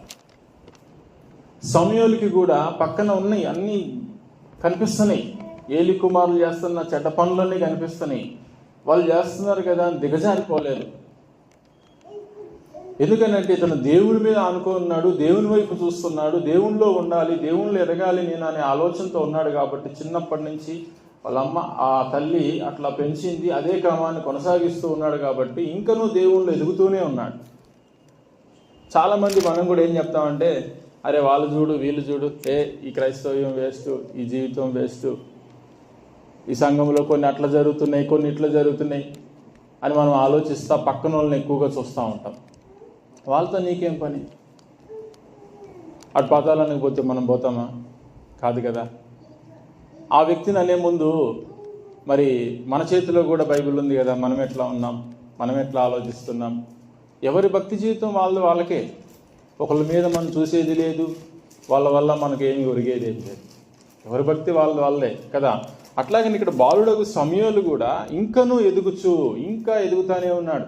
సమూయేలుకి కూడా పక్కన ఉన్నాయి, అన్నీ కనిపిస్తున్నాయి. ఏలి కుమారులు చేస్తున్న చెడ్డ పనులన్నీ కనిపిస్తున్నాయి. వాళ్ళు చేస్తున్నారు కదా అని దిగజారిపోలేదు. ఎందుకనంటే ఇతను దేవుడి మీద ఆనుకున్నాడు, దేవుని వైపు చూస్తున్నాడు, దేవునిలో ఉండాలి, దేవునిలో ఎదగాలి నేను అనే ఆలోచనతో ఉన్నాడు. కాబట్టి చిన్నప్పటి నుంచి వాళ్ళమ్మ ఆ తల్లి అట్లా పెంచింది, అదే క్రమాన్ని కొనసాగిస్తూ ఉన్నాడు. కాబట్టి ఇంకనూ దేవునిలో ఎదుగుతూనే ఉన్నాడు. చాలామంది మనం కూడా ఏం చెప్తామంటే, అరే వాళ్ళు చూడు వీళ్ళు చూడు, ఈ క్రైస్తవ్యం వేస్ట్, ఈ జీవితం వేస్ట్, ఈ సంఘంలో కొన్ని అట్లా జరుగుతున్నాయి, కొన్ని ఇట్లా జరుగుతున్నాయి అని మనం ఆలోచిస్తా పక్కన వాళ్ళని ఎక్కువగా చూస్తూ ఉంటాం. వాళ్ళతో నీకేం పని? అటు పాతాళానికి పోతే మనం పోతామా? కాదు కదా. ఆ వ్యక్తిని అనే ముందు మరి మన చేతిలో కూడా బైబిల్ ఉంది కదా, మనం ఎట్లా ఉన్నాం, మనం ఎట్లా ఆలోచిస్తున్నాం. ఎవరి భక్తి జీవితం వాళ్ళకే. ఒకళ్ళ మీద మనం చూసేది లేదు, వాళ్ళ వల్ల మనకేమి ఒరిగేది ఏం లేదు. ఎవరి భక్తి వాళ్ళే కదా. అట్లాగని ఇక్కడ బాలుడకు సమూయేలు కూడా ఇంకనూ ఇంకా ఎదుగుతానే ఉన్నాడు.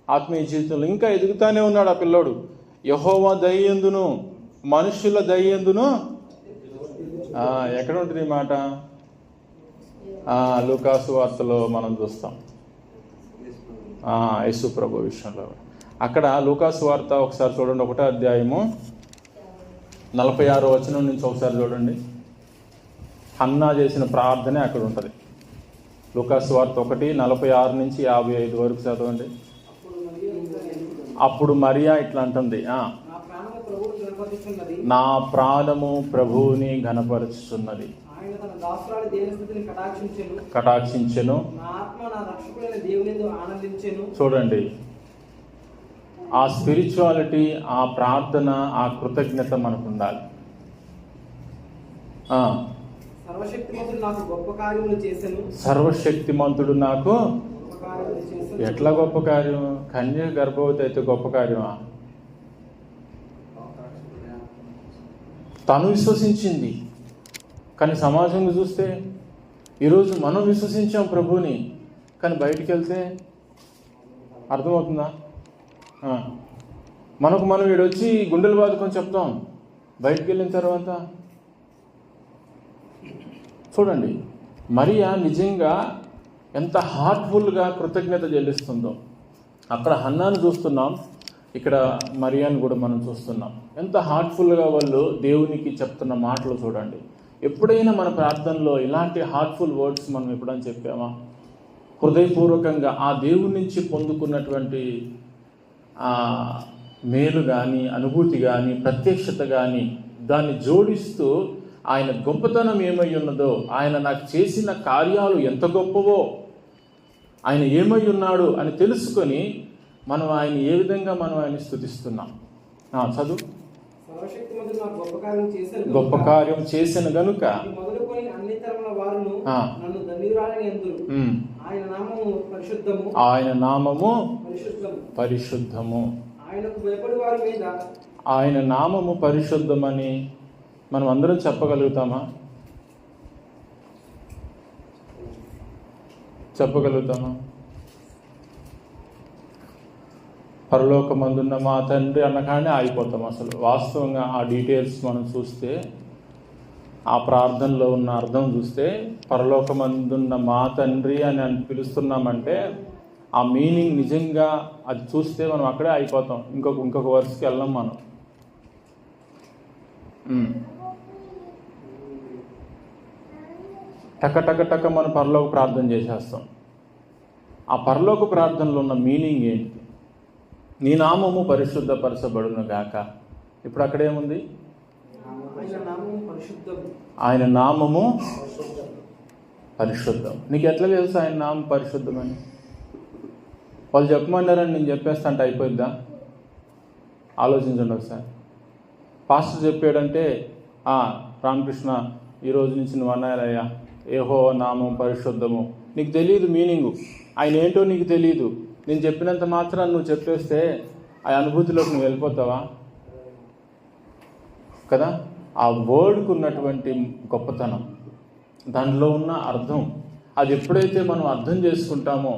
ఆత్మీయ జీవితంలో ఇంకా ఎదుగుతానే ఉన్నాడు ఆ పిల్లోడు. యెహోవా దయయందును మనుషుల దయయందును ఎక్కడ ఉంటుంది ఈ మాట? లూకాసు వార్తలో మనం చూస్తాం, యేసు ప్రభు విషయంలో. అక్కడ లూకాసు వార్త ఒకసారి చూడండి, 1వ అధ్యాయము 46వ వచనం నుంచి ఒకసారి చూడండి. హన్నా చేసిన ప్రార్థనే అక్కడ ఉంటుంది. లూకాసు వార్త 1:46 నుంచి 55 వరకు చదవండి. అప్పుడు మరియా ఇట్లా అంటుంది, నా ప్రాణము ప్రభువుని ఘనపరుచుచున్నది, కటాక్షించెను. చూడండి, ఆ స్పిరిచువాలిటీ, ఆ ప్రార్థన, ఆ కృతజ్ఞత మనకు ఉండాలి. సర్వశక్తిమంతుడు నాకు ఎట్లా గొప్ప కార్యం? కన్య గర్భవతి అయితే గొప్ప కార్యమా? తను విశ్వసించింది. కానీ సమాజంగా చూస్తే ఈరోజు మనం విశ్వసించాం ప్రభువుని, కానీ బయటికి వెళ్తే అర్థమవుతుందా? మనకు మనం వీడొచ్చి గుండెలు బాదుకొని చెప్తాం, బయటికి వెళ్ళిన తర్వాత చూడండి మరియా నిజంగా ఎంత హార్ట్ఫుల్గా కృతజ్ఞత చెల్లిస్తుందో. అక్కడ హన్నాను చూస్తున్నాం, ఇక్కడ మరియాను కూడా మనం చూస్తున్నాం. ఎంత హార్ట్ఫుల్గా వాళ్ళు దేవునికి చెప్తున్న మాటలు చూడండి. ఎప్పుడైనా మన ప్రార్థనలో ఇలాంటి హార్ట్ఫుల్ వర్డ్స్ మనం ఎప్పుడైనా చెప్పామా? హృదయపూర్వకంగా ఆ దేవుని నుంచి పొందుకున్నటువంటి మేలు కానీ, అనుభూతి కానీ, ప్రత్యక్షత కానీ దాన్ని జోడిస్తూ ఆయన గొప్పతనం ఏమై ఉన్నదో, ఆయన నాకు చేసిన కార్యాలు ఎంత గొప్పవో, ఆయన ఏమై ఉన్నాడు అని తెలుసుకొని మనం ఆయన ఏ విధంగా మనం ఆయన స్తుతిస్తున్నాం. చదువు. గొప్ప కార్యం చేసిన గనుక ఆయన నామము పరిశుద్ధము. ఆయన నామము పరిశుద్ధమని మనం అందరం చెప్పగలుగుతామా? పరలోకమందున్న మా తండ్రి అన్నకానే ఆగిపోతాం. అసలు వాస్తవంగా ఆ డీటెయిల్స్ మనం చూస్తే, ఆ ప్రార్థనలో ఉన్న అర్థం చూస్తే, పరలోకమందున్న మా తండ్రి అని పిలుస్తున్నామంటే ఆ మీనింగ్ నిజంగా అది చూస్తే మనం అక్కడే అయిపోతాం. ఇంకొక వర్స్కి వెళ్ళాం మనం. టక మనం పరలోక ప్రార్థన చేసేస్తాం. ఆ పరలోక ప్రార్థనలో ఉన్న మీనింగ్ ఏంటి? నీ నామము పరిశుద్ధపరచబడును గాక. ఇప్పుడు అక్కడేముంది? ఆయన నామము పరిశుద్ధం. నీకు ఎట్లా తెలుసు ఆయన నామం పరిశుద్ధమని? వాళ్ళు చెప్పమన్నారని నేను చెప్పేస్తా అంటే అయిపోద్దా? ఆలోచించండి ఒకసారి. పాస్టర్ చెప్పాడంటే రామకృష్ణ ఈరోజు నుంచి నువ్వు అన్నారయ్యా యెహోవా నామం పరిశుద్ధము. నీకు తెలియదు మీనింగు, ఆయన ఏంటో నీకు తెలియదు. నేను చెప్పినంత మాత్రాన్ని నువ్వు చెప్పేస్తే ఆ అనుభూతిలోకి నువ్వు వెళ్ళిపోతావా? కదా. ఆ వర్డ్కు ఉన్నటువంటి గొప్పతనం, దానిలో ఉన్న అర్థం. అది ఎప్పుడైతే మనం అర్థం చేసుకుంటామో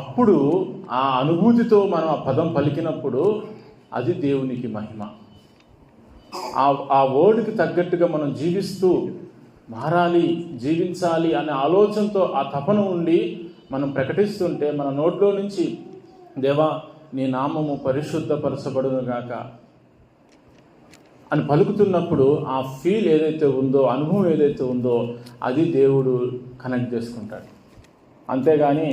అప్పుడు ఆ అనుభూతితో మనం ఆ పదం పలికినప్పుడు అది దేవునికి మహిమ. ఆ వర్డ్కి తగ్గట్టుగా మనం జీవిస్తూ మారాలి, జీవించాలి అనే ఆలోచనతో ఆ తపన ఉండి మనం ప్రకటిస్తుంటే మన నోట్లో నుంచి దేవా నీ నామము పరిశుద్ధపరచబడును గాక అని పలుకుతున్నప్పుడు ఆ ఫీల్ ఏదైతే ఉందో, అనుభవం ఏదైతే ఉందో అది దేవుడు కనెక్ట్ చేసుకుంటాడు. అంతేగాని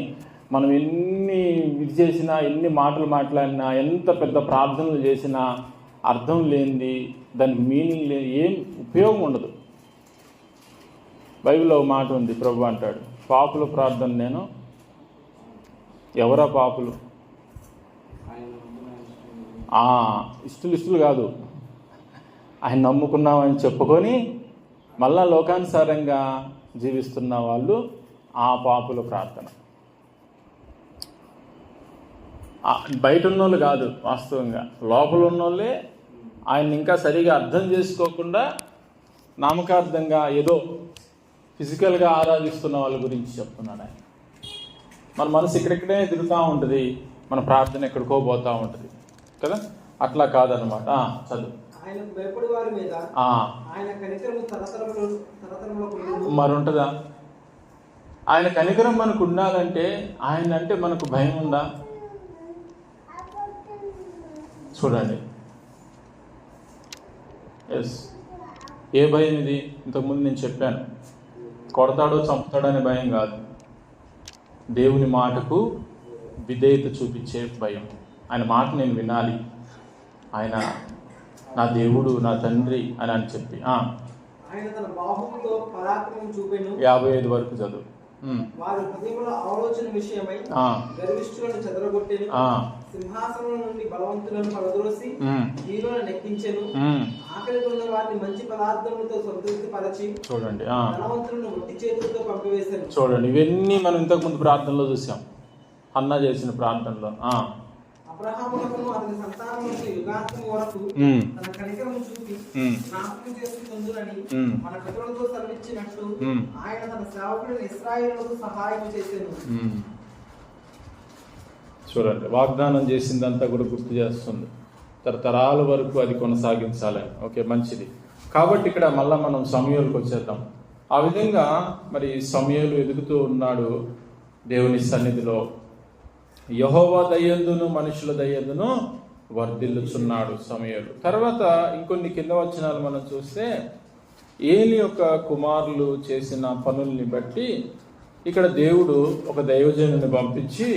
మనం ఎన్ని ఇది చేసినా, ఎన్ని మాటలు మాట్లాడినా, ఎంత పెద్ద ప్రార్థనలు చేసినా అర్థం లేనిది, దానికి మీనింగ్ లేని ఏం ఉపయోగం ఉండదు. బైబిల్లో ఒక మాట ఉంది, ప్రభు అంటాడు, పాపుల ప్రార్థన నేను. ఎవరా పాపులు? ఇష్టలు కాదు, ఆయన నమ్ముకున్నామని చెప్పుకొని మళ్ళా లోకానుసారంగా జీవిస్తున్న వాళ్ళు ఆ పాపుల ప్రార్థన. బయట ఉన్నోళ్ళు కాదు, వాస్తవంగా లోపల ఉన్నోళ్ళే ఆయన ఇంకా సరిగా అర్థం చేసుకోకుండా నామకార్థంగా ఏదో ఫిజికల్గా ఆరాధిస్తున్న వాళ్ళ గురించి చెప్తున్నాడు ఆయన. మన మనసు ఇక్కడిక్కడే తిరుగుతూ ఉంటుంది, మన ప్రార్థన ఎక్కడికో పోతూ ఉంటుంది కదా. అట్లా కాదనమాట. చదువు. మరి ఉంటుందా? ఆయన కనికరం మనకు ఉండాలంటే ఆయన అంటే మనకు భయం ఉందా? చూడండి. ఎస్, ఏ భయం ఇది? ఇంతకుముందు నేను చెప్పాను, కొడతాడో చంపుతాడో అనే భయం కాదు, దేవుని మాటకు విధేయత చూపించే భయం. ఆయన మాట నేను వినాలి, ఆయన నా దేవుడు, నా తండ్రి అని చెప్పి 55 వరకు చదువు. వారి హృదయముల ఆలోచన విషయమై గర్విష్ఠులను చెదరగొట్టెను, సింహాసనం నుండి బలవంతులను పడద్రోసి హీనులను నెక్కించెను, ఆకలితో ఉన్న వారిని మంచి పదార్థములతో సంతృప్తి పరచి చూడండి బలవంతులను ఒట్టి చేతులతో పంపివేశాను. చూడండి, ఇవన్నీ మనం ఇంతకు ముందు ప్రార్థనలో చూసాం, హన్నా చేసిన ప్రార్థనలో. అబ్రహామునకును అతని సంతానమునకు యుగాంతం వరకు తన కనికరము చూపి జ్ఞాపకం చేసుకుందునని మన పితరులతో సెలవిచ్చినట్టు ఆయన తన సేవకుడైన ఇశ్రాయేలుకు సహాయం చేసెను. చూడండి, వాగ్దానం చేసిందంతా కూడా గుర్తు చేస్తుంది, తరతరాల వరకు అది కొనసాగించాలని. ఓకే, మంచిది. కాబట్టి ఇక్కడ మళ్ళా మనం సమూయేలుకి వచ్చేద్దాం. ఆ విధంగా మరి సమూయేలు ఎదుగుతూ ఉన్నాడు దేవుని సన్నిధిలో. యెహోవా దయందును మనుషుల దయందును వర్ధిల్లుచున్నాడు సమూయేలు. తర్వాత ఇంకొన్ని కింద వచనాలు మనం చూస్తే ఏలి యొక్క కుమారులు చేసిన పనుల్ని బట్టి ఇక్కడ దేవుడు ఒక దైవజనుని పంపించి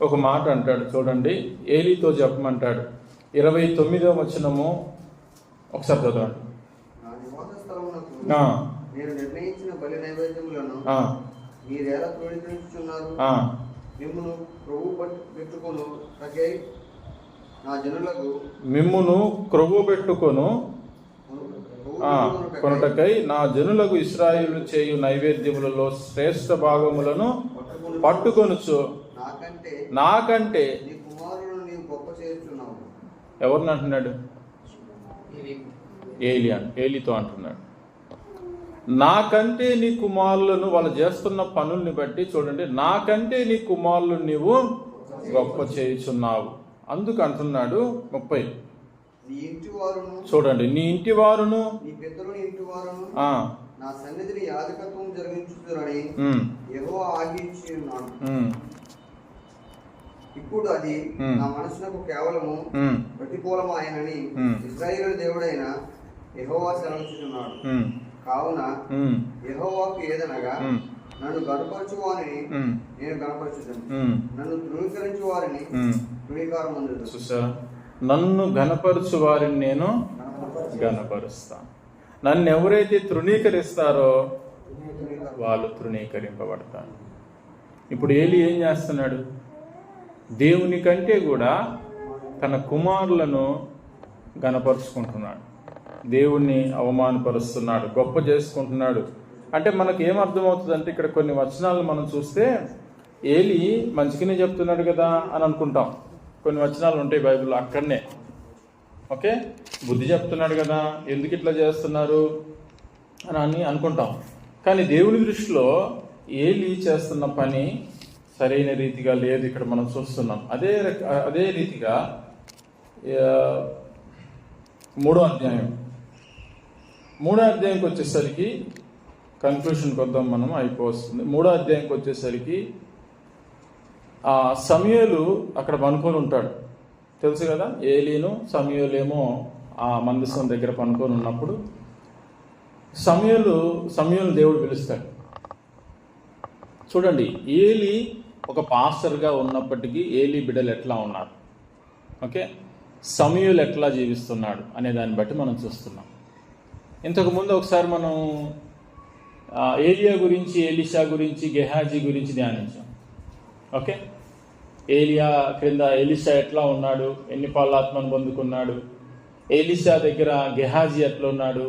ఒక మాట అంటాడు. చూడండి, ఏలితో చెప్పమంటాడు. 29వ వచనము ఒకసారి చదవండి. నేను నిర్ణయించిన బలి నైవేద్యములను మీరెలా తృణీకరించుచున్నారు? మిమ్మును క్రొవ్వు పెట్టుకొను కొనుటకై నా జనులకు ఇశ్రాయేలు చేయు నైవేద్యములలో శ్రేష్ఠ భాగములను పట్టుకొనుచు నాకంటే ఎవరిని అంటున్నాడు? ఏలితో అంటున్నాడు. నాకంటే నీ కుమారులను, వాళ్ళు చేస్తున్న పనుల్ని బట్టి చూడండి, నాకంటే నీ కుమారులు నీవు గొప్ప చేయుచున్నావు. అందుకు అంటున్నాడు 30. చూడండి, నీ ఇంటి వారును నా సన్నిధిని యాజకత్వం జరిగించుదురని యెహోవా ఆజ్ఞించి ఉన్నాడు. ఇప్పుడు అది నా మనసునకు కేవలము ప్రతికూలమాయనని ఇశ్రాయేలు దేవుడైన యెహోవా సెలవిస్తున్నాడు. కావున యెహోవాకు ఏదనగా నన్ను గణపరచు వారిని నేను గణపరచుతాను, నన్ను తృణీకరించు వారిని తృణీకారం అందుతాను. చూసారా, నన్ను గణపరచు వారిని నేను గణపరుస్తాను. నన్ను ఎవరైతే తృణీకరిస్తారో వాళ్ళు తృణీకరింపబడతారు. ఇప్పుడు ఏలి ఏం చేస్తున్నాడు? దేవుని కంటే కూడా తన కుమారులను గణపరుచుకుంటున్నాడు, దేవుణ్ణి అవమానపరుస్తున్నాడు, గొప్ప చేసుకుంటున్నాడు. అంటే మనకు ఏమర్థమవుతుంది అంటే, ఇక్కడ కొన్ని వచనాలు మనం చూస్తే ఏలి మంచిగానే చెప్తున్నాడు కదా అని అనుకుంటాం. కొన్ని వచనాలు ఉంటాయి బైబిల్లో అక్కడనే, ఓకే, బుద్ధి చెప్తున్నాడు కదా, ఎందుకు ఇట్లా చేస్తున్నారు అని అనుకుంటాం. కానీ దేవుని దృష్టిలో ఏలి చేస్తున్న పని సరైన రీతిగా లేదు. ఇక్కడ మనం చూస్తున్నాం. అదే రీతిగా 3వ అధ్యాయంకి వచ్చేసరికి కన్క్లూషన్కి వద్దాం మనం, అయిపోతుంది. 3వ అధ్యాయంకి వచ్చేసరికి సమూయేలు అక్కడ పనుకొని ఉంటాడు, తెలుసు కదా. ఏలీను సమూయేలేమో ఆ మందసం దగ్గర పనుకొని ఉన్నప్పుడు సమూయేలును దేవుడు పిలుస్తాడు. చూడండి, ఏలి ఒక పాస్టర్గా ఉన్నప్పటికీ ఏలి బిడ్డలు ఎట్లా ఉన్నారు, ఓకే, సమూయేలు ఎట్లా జీవిస్తున్నాడు అనే దాన్ని బట్టి మనం చూస్తున్నాం. ఇంతకుముందు ఒకసారి మనం ఏలియా గురించి, ఎలీషా గురించి, గెహాజీ గురించి ధ్యానించాం. ఓకే, ఏలియా క్రింద ఎలీషా ఎట్లా ఉన్నాడు, ఎన్ని పాలాత్మను పొందుకున్నాడు, ఎలీషా దగ్గర గెహాజీ ఎట్లా ఉన్నాడు,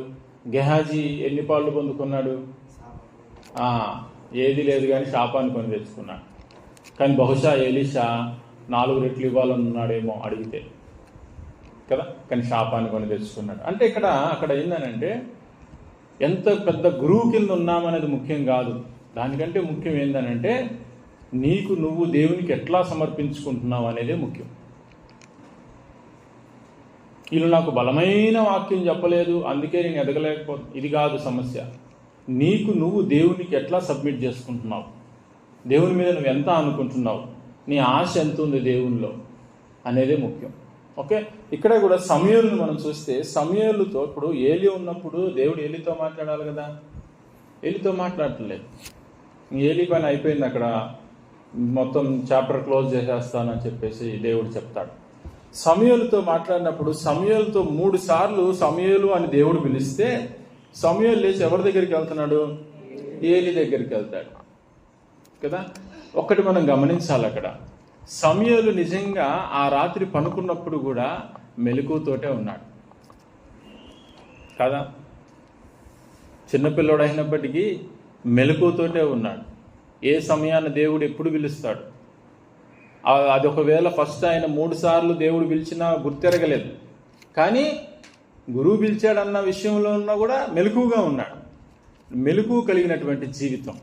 గెహాజీ ఎన్ని పాళ్ళు పొందుకున్నాడు, ఏది లేదు కానీ శాపాన్ని కొని తెచ్చుకున్నాడు. కానీ బహుశా ఎలీషా 4 రెట్లు ఇవ్వాలని ఉన్నాడేమో అడిగితే కదా, కానీ శాపాన్ని కొని తెచ్చుకున్నాడు. అంటే అక్కడ ఏందనంటే ఎంత పెద్ద గురువు కింద ఉన్నామనేది ముఖ్యం కాదు. దానికంటే ముఖ్యం ఏందనంటే నీకు నువ్వు దేవునికి ఎట్లా సమర్పించుకుంటున్నావు అనేదే ముఖ్యం. వీళ్ళు నాకు బలమైన వాక్యం చెప్పలేదు అందుకే నేను ఎదగలేకపోతున్నా, ఇది కాదు సమస్య. నీకు నువ్వు దేవునికి ఎట్లా సబ్మిట్ చేసుకుంటున్నావు, దేవుని మీద నువ్వు ఎంత అనుకుంటున్నావు, నీ ఆశ ఎంత ఉంది దేవునిలో అనేదే ముఖ్యం. ఓకే, ఇక్కడ కూడా సమూయేలును మనం చూస్తే సమూయేలుతో ఇప్పుడు ఏలి ఉన్నప్పుడు దేవుడు ఏలితో మాట్లాడాలి కదా, ఏలితో మాట్లాడట్లేదు. ఏలి పని అయిపోయింది, అక్కడ మొత్తం చాప్టర్ క్లోజ్ చేసేస్తానని చెప్పేసి దేవుడు చెప్తాడు. సమూయేలుతో మాట్లాడినప్పుడు సమూయేలుతో 3 సార్లు సమూయేలు అని దేవుడు పిలిస్తే సమూయేలు లేచి ఎవరి దగ్గరికి వెళ్తున్నాడు, ఏలి దగ్గరికి వెళ్తాడు కదా. ఒక్కటి మనం గమనించాలి, అక్కడ సమూయేలు నిజంగా ఆ రాత్రి పనుకున్నప్పుడు కూడా మెలకువతోటే ఉన్నాడు కదా. చిన్నపిల్లోడు అయినప్పటికీ మెలకువతోటే ఉన్నాడు. ఏ సమయాన్ని దేవుడు ఎప్పుడు పిలుస్తాడు, అది ఒకవేళ ఫస్ట్ ఆయన 3 సార్లు దేవుడు పిలిచినా గుర్తెరగలేదు, కానీ గురువు పిలిచాడన్న విషయంలో ఉన్నా కూడా మెలకువగా ఉన్నాడు. మెలకువ కలిగినటువంటి జీవితం.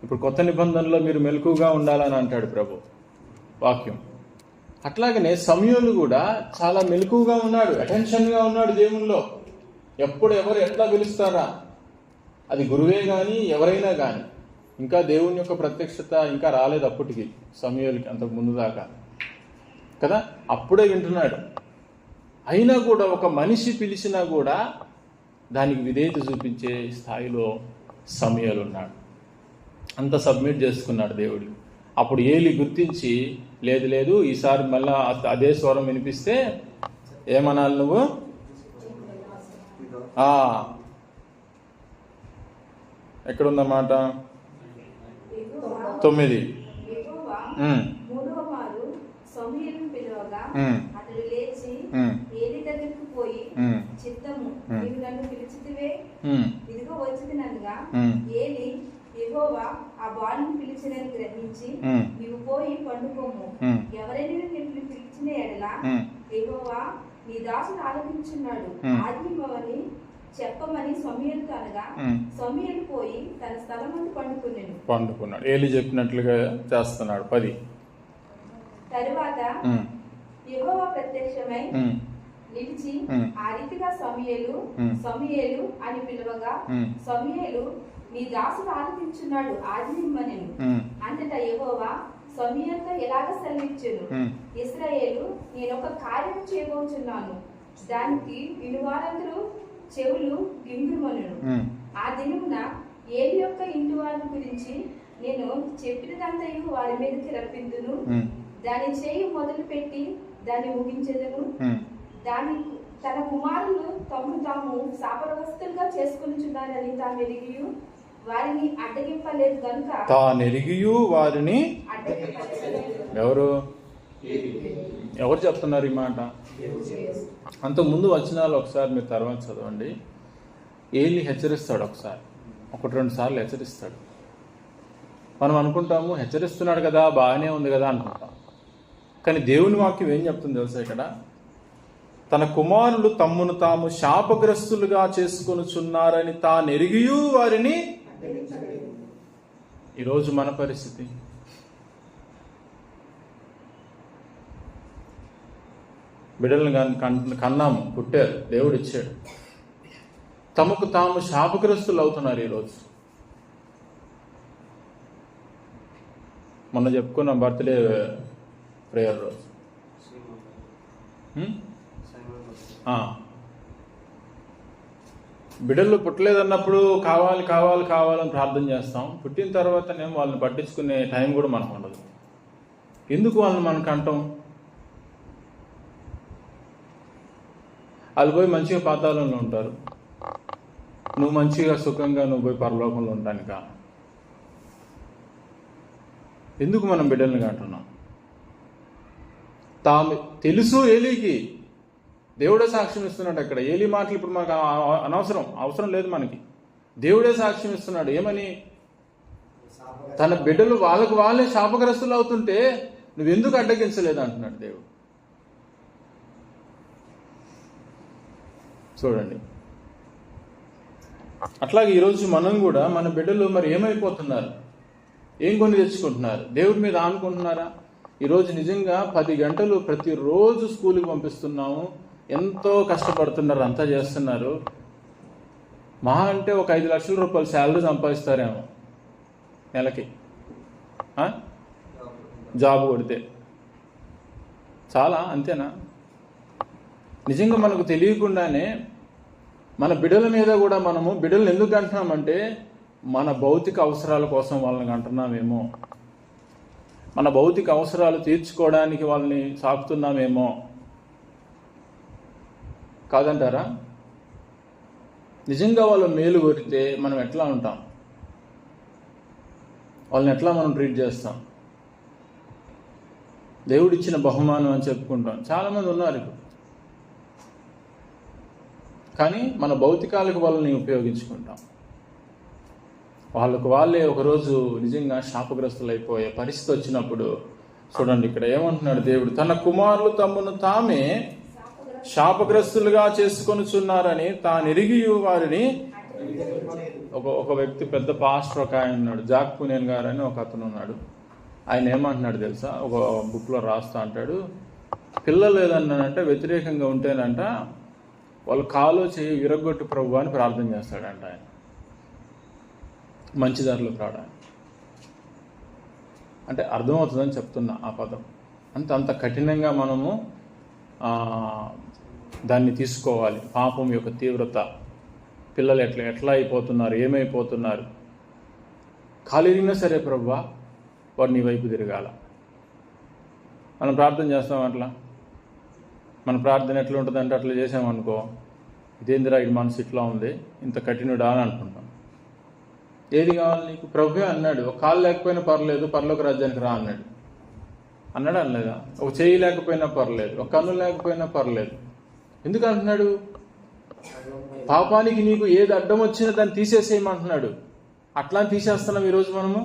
ఇప్పుడు కొత్త నిబంధనలో మీరు మెలకువగా ఉండాలని అంటాడు ప్రభు వాక్యం. అట్లాగనే సమూయేలు కూడా చాలా మెలకువగా ఉన్నాడు, అటెన్షన్గా ఉన్నాడు దేవునిలో. ఎప్పుడు ఎవరు ఎట్లా పిలుస్తారా, అది గురువే కానీ ఎవరైనా కానీ. ఇంకా దేవుని యొక్క ప్రత్యక్షత ఇంకా రాలేదు అప్పటికి, సమూయేలుకి అంతకు ముందు దాకా కదా. అప్పుడే వింటున్నాడు. అయినా కూడా ఒక మనిషి పిలిచినా కూడా దానికి విధేయత చూపించే స్థాయిలో సమూయేలు ఉన్నాడు. అంత సబ్మిట్ చేసుకున్నాడు దేవుడు. అప్పుడు ఏలి గుర్తించి లేదు ఈసారి మళ్ళా అదే స్వరం వినిపిస్తే ఏమనాలి నువ్వు, ఎక్కడుందన్నమాట 9. అతడు లేచి ఏలి దగ్గరికి పోయి, చిత్తము నీవు నన్ను పిలిచితివే, ఇదిగో వచ్చితిననగా ఏలి యెహోవా ఆ బాలుని పిలిచినని గ్రహించి నీవు పోయి పండుకోము, ఎవరైనా నిన్ను పిలిచిన ఎడల యెహోవా నీ దాసుడు ఆలకించున్నాడు ఆజ్ఞింపమని చెప్పమని సమూయేలుతో అనగా సమూయేలు పోయి తన స్థలమందు పండుకున్నాడు. ఏలి చెప్పినట్లుగా చేస్తున్నాడు. 10 తరువాత యెహోవా ప్రత్యక్షమై నిలిచి ఆ రీతిగా సమూయేలు అని పిలువగా సమూయేలు నీ దాసుడు ఆలకించున్నాడు ఆజ్ఞింపమనెను. అంతటా యెహోవా సమూయేలుతో ఎలాగ సెలవిచ్చెను, ఇశ్రాయేలు నేనొక కార్యం చేయబోచున్నాను, దానికి వినువారందరూ చెవులు గింగురుమనును. ఆ దినమున ఏలి యొక్క ఇంటి వారి గురించి నేను చెప్పినదంతయు వారి మీదకి రప్పిందును, దాని చేయి మొదలు పెట్టి దాన్ని ముగించెదను. దాని తన కుమారులు తమను తాము శాపగ్రస్తులుగా చేసుకొనుచున్నారని తాను ఎరిగియు వారిని అడ్డగింపలేదు గనుక వారిని ఎవరు చెప్తున్నారు ఈ మాట? అంతకుముందు వచనాలు ఒకసారి మీరు తర్వాత చదవండి. ఏలి హెచ్చరిస్తాడు, ఒకసారి 1-2 సార్లు హెచ్చరిస్తాడు. మనం అనుకుంటాము హెచ్చరిస్తున్నాడు కదా, బాగానే ఉంది కదా అనుకుంటాం. కానీ దేవుని వాక్యం ఏం చెప్తుంది తెలుసా? ఇక్కడ తన కుమారులు తమ్మును తాము శాపగ్రస్తులుగా చేసుకొనుచున్నారని తానెరిగియు వారిని. ఈరోజు మన పరిస్థితి, బిడ్డలను కన్నాము, పుట్టారు, దేవుడు ఇచ్చాడు, తమకు తాము శాపగ్రస్తులు అవుతున్నారు ఈరోజు. మొన్న చెప్పుకున్న బర్త్డే ప్రేయర్ రోజు బిడ్డలు పుట్టలేదన్నప్పుడు కావాలి కావాలి కావాలని ప్రార్థన చేస్తాం. పుట్టిన తర్వాతనేమో వాళ్ళని పట్టించుకునే టైం కూడా మనకు ఉండదు. ఎందుకు వాళ్ళని మనకు అంటాం? వాళ్ళు పోయి మంచిగా పాతాళంలో ఉంటారు, నువ్వు మంచిగా సుఖంగా నువ్వు పోయి పరలోకంలో ఉంటానిక? ఎందుకు మనం బిడ్డల్ని అంటున్నాం? తాము తెలుసు, ఏలీకి దేవుడే సాక్ష్యం ఇస్తున్నాడు. అక్కడ ఏలీ మాటలు ఇప్పుడు మనకు అవసరం లేదు మనకి. దేవుడే సాక్ష్యం ఇస్తున్నాడు. ఏమని? తన బిడ్డలు వాళ్ళకు వాళ్ళే శాపగ్రస్తులు అవుతుంటే నువ్వెందుకు అడ్డగించలేదు అంటున్నాడు దేవుడు. చూడండి, అట్లాగే ఈరోజు మనం కూడా మన బిడ్డలు మరి ఏమైపోతున్నారు, ఏం కొని తెచ్చుకుంటున్నారు? దేవుడి మీద ఆనుకుంటున్నారా? ఈరోజు నిజంగా 10 గంటలు ప్రతిరోజు స్కూల్కి పంపిస్తున్నాము, ఎంతో కష్టపడుతున్నారు, అంతా చేస్తున్నారు. మహా అంటే ఒక 5 లక్షల రూపాయలు శాలరీ సంపాదిస్తారేమో నెలకి, జాబ్ కొడితే. చాలా, అంతేనా? నిజంగా మనకు తెలియకుండానే మన బిడ్డల మీద కూడా మనము బిడ్డలను ఎందుకు అంటున్నామంటే మన భౌతిక అవసరాల కోసం వాళ్ళని అంటున్నామేమో, మన భౌతిక అవసరాలు తీర్చుకోవడానికి వాళ్ళని సాకుతున్నామేమో. కాదంటారా? నిజంగా వాళ్ళు మేలు కోరితే మనం ఎట్లా ఉంటాం? వాళ్ళని ఎట్లా మనం ట్రీట్ చేస్తాం? దేవుడిచ్చిన బహుమానం అని చెప్పుకుంటాం. చాలామంది ఉన్నారు ఇప్పుడు, కానీ మన భౌతికాలకు వాళ్ళని ఉపయోగించుకుంటాం. వాళ్ళకు వాళ్ళే ఒకరోజు నిజంగా శాపగ్రస్తులు అయిపోయే పరిస్థితి వచ్చినప్పుడు చూడండి, ఇక్కడ ఏమంటున్నాడు దేవుడు? తన కుమారులు తమ్మును తామే శాపగ్రస్తులుగా చేసుకొనుచున్నారని తానెరిగి వారిని. ఒక వ్యక్తి, పెద్ద పాస్టర్ ఒక ఆయన ఉన్నాడు, జాక్ పునేన్ గారు అని ఒక అతను ఉన్నాడు. ఆయన ఏమంటున్నాడు తెలుసా? ఒక బుక్లో రాస్తా అంటాడు, పిల్లలు ఏదన్నానంటే వ్యతిరేకంగా ఉంటేనంట వాళ్ళు కాలో చేయి విరగొట్టు ప్రభు అని ప్రార్థన చేస్తాడంట ఆయన, మంచి దారిలో రావడానికి. అంటే అర్థమవుతుందని చెప్తున్నా ఆ పదం. అంత కఠినంగా మనము దాన్ని తీసుకోవాలి. పాపం యొక్క తీవ్రత, పిల్లలు ఎట్లా అయిపోతున్నారు, ఏమైపోతున్నారు. కాలిరిగినా సరే ప్రభువా వాడు నీ వైపు తిరగాల. మనం ప్రార్థన చేస్తాం అట్లా. మన ప్రార్థన ఎట్లా ఉంటుందంటే అట్లా చేసామనుకో, ఇదేందిరా ఇది మనసు ఇట్లా ఉంది, ఇంత కఠినుడా అని అనుకుంటాం. ఏది కావాలి నీకు? ప్రభువే అన్నాడు, ఒక కాలు లేకపోయినా పర్లేదు, పరలోక రాజ్యానికి రా అన్నాడు. అన్నాడు అనలేదా? ఒక చేయి లేకపోయినా పర్లేదు, ఒక కన్ను లేకపోయినా పర్లేదు. ఎందుకు అంటున్నాడు? పాపానికి నీకు ఏది అడ్డం వచ్చినా దాన్ని తీసేసేయమంటున్నాడు. అట్లా తీసేస్తున్నాం ఈరోజు మనము.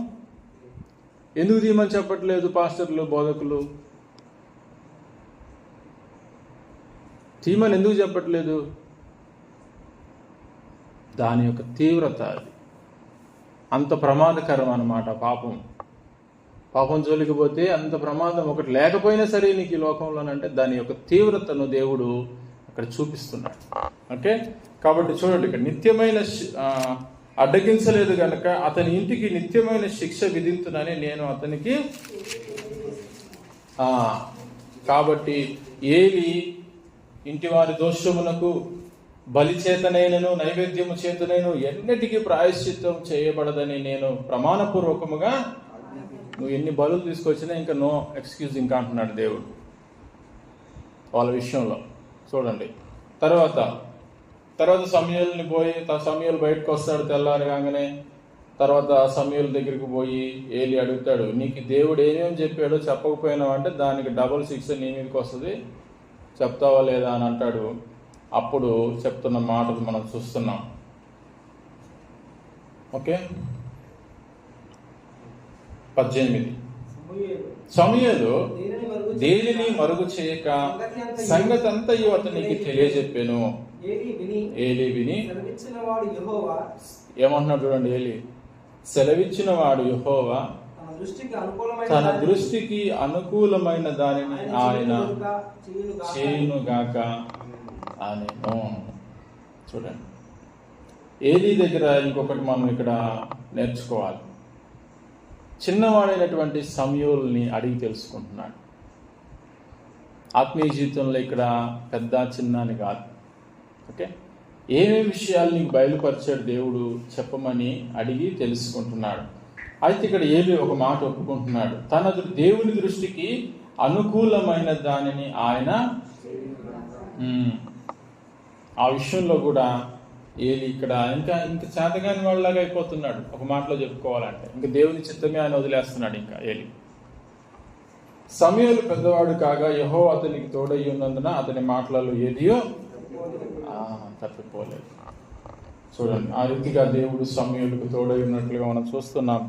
ఎందుకు తీయమని చెప్పట్లేదు పాస్టర్లు, బోధకులు? తీయమని ఎందుకు చెప్పట్లేదు? దాని యొక్క తీవ్రత అది అంత ప్రమాదకరం అన్నమాట. పాపం జోలికి పోతే అంత ప్రమాదం. ఒకటి లేకపోయినా సరే నీకు ఈ లోకంలోనంటే దాని యొక్క తీవ్రతను దేవుడు అక్కడ చూపిస్తున్నాడు. ఓకే, కాబట్టి చూడండి, ఇక్కడ నిత్యమైన అడ్డగించలేదు కనుక అతని ఇంటికి నిత్యమైన శిక్ష విధించునని నేను అతనికి. కాబట్టి ఏలి ఇంటి వారి దోషమునకు బలి చేతనైనను నైవేద్యము చేతనైను ఎన్నిటికీ ప్రాయశ్చిత్తం చేయబడదని నేను ప్రమాణపూర్వకముగా. నువ్వు ఎన్ని బలులు తీసుకొచ్చినా ఇంకా నో ఎక్స్క్యూజ్ ఇంకా అంటున్నాడు దేవుడు వాళ్ళ విషయంలో. చూడండి, తర్వాత సమూయేలుని పోయి, సమూయేలు బయటకు వస్తాడు తెల్లారి కాగానే. తర్వాత సమూయేలు దగ్గరికి పోయి ఏలి అడుగుతాడు, నీకు దేవుడు ఏమేమి చెప్పాడో చెప్పకపోయినావు అంటే దానికి డబుల్ శిక్ష నీ మీదకి వస్తుంది, చెప్తావా లేదా అని అంటాడు. అప్పుడు చెప్తున్న మాటలు మనం చూస్తున్నాం. ఓకే, 18 సమూయేలు దేనిని మరుగు చేయక సంగతి అంతయు అతనికి తెలియజెప్పాను. ఏలీ విని ఏమంటున్నాడు చూడండి, ఏలీ సెలవిచ్చిన వాడు యెహోవా తన దృష్టికి అనుకూలమైన దానిని ఆయన చేయునుగాక అనేను. చూడండి, ఏలీ దగ్గర ఇంకొకటి మనం ఇక్కడ నేర్చుకోవాలి. చిన్నవాడైనటువంటి సమూయేలుని అడిగి తెలుసుకుంటున్నాడు. ఆత్మీయ జీవితంలో ఇక్కడ పెద్ద చిన్న అని కాదు, ఓకే, ఏమేమి విషయాలు నీకు బయలుపరిచాడు దేవుడు చెప్పమని అడిగి తెలుసుకుంటున్నాడు. అయితే ఇక్కడ ఏలీ ఒక మాట ఒప్పుకుంటున్నాడు, తన దేవుని దృష్టికి అనుకూలమైన దానిని ఆయన ఆ విషయంలో కూడా ఏలీ ఇక్కడ ఇంకా చేతగాని వాళ్ళలాగా అయిపోతున్నాడు. ఒక మాటలో చెప్పుకోవాలంటే ఇంకా దేవుని చిత్తమే ఆయన వదిలేస్తున్నాడు. ఇంకా ఏలీ సమూయేలు పెద్దవాడు కాగా యెహోవా అతనికి తోడై ఉన్నందున అతని మాటలలో ఏదియో తప్పిపోలేదు. చూడండి, ఆ రీతిగా దేవుడు సమూయేలుకు తోడై ఉన్నట్లుగా మనం చూస్తున్నాం.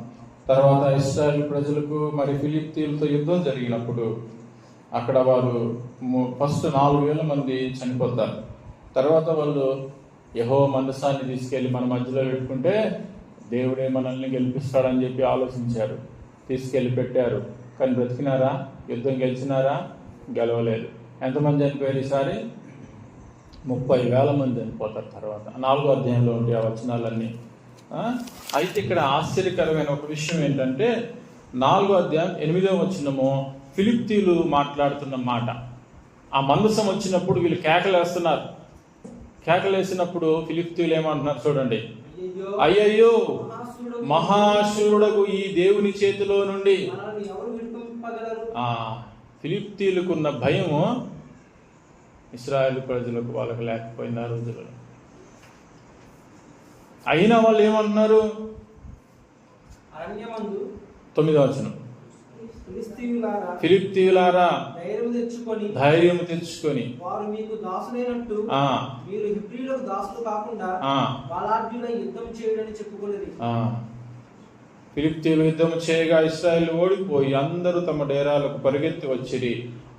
తర్వాత ఇశ్రాయేలు ప్రజలకు మరి ఫిలిష్తీయులతో యుద్ధం జరిగినప్పుడు అక్కడ వారు ఫస్ట్ 4,000 మంది చనిపోతారు. తర్వాత వాళ్ళు యెహోవా మందసాన్ని తీసుకెళ్లి మన మధ్యలో పెట్టుకుంటే దేవుడే మనల్ని గెలిపిస్తాడని చెప్పి ఆలోచించారు. తీసుకెళ్లి పెట్టారు. కానీ బ్రతికినారా? యుద్ధం గెలిచినారా? గెలవలేదు. ఎంతమంది చనిపోయారు ఈసారి? 30,000 మంది చనిపోతారు. తర్వాత 4వ అధ్యాయంలో ఉంటాయి ఆ వచనాలన్నీ. అయితే ఇక్కడ ఆశ్చర్యకరమైన ఒక విషయం ఏంటంటే 4వ అధ్యాయం 8వ వచనము ఫిలిష్తీయులు మాట్లాడుతున్న మాట. ఆ మందసం వచ్చినప్పుడు వీళ్ళు కేకలేస్తున్నారు. కేకలేసినప్పుడు ఫిలిష్తీయులు ఏమంటున్నారు చూడండి, అయ్యయ్యో మహాశూరుడగు ఈ దేవుని చేతిలో నుండి. ఫిలిష్తీయులకున్న భయము ఇశ్రాయేలు ప్రజలకు వాళ్ళకు లేకపోయింది ఆ రోజులలో. అయినా వాళ్ళు ఏమంటున్నారు? 9వ వచనం, ఫిలిష్తీయులారా ధైర్యం తెచ్చుకొని వారు మీకు దాసులైనట్టు మీరు హెబ్రీయులకు దాసులు కాకుండా బలాఢ్యులై యుద్ధం చేయడని చెప్పుకొనిరి. ఫిలిష్తీయులు యుద్ధం చేయగా ఇశ్రాయేలు ఓడిపోయి అందరూ తమ డేరాలకు పరిగెత్తి వచ్చిరి.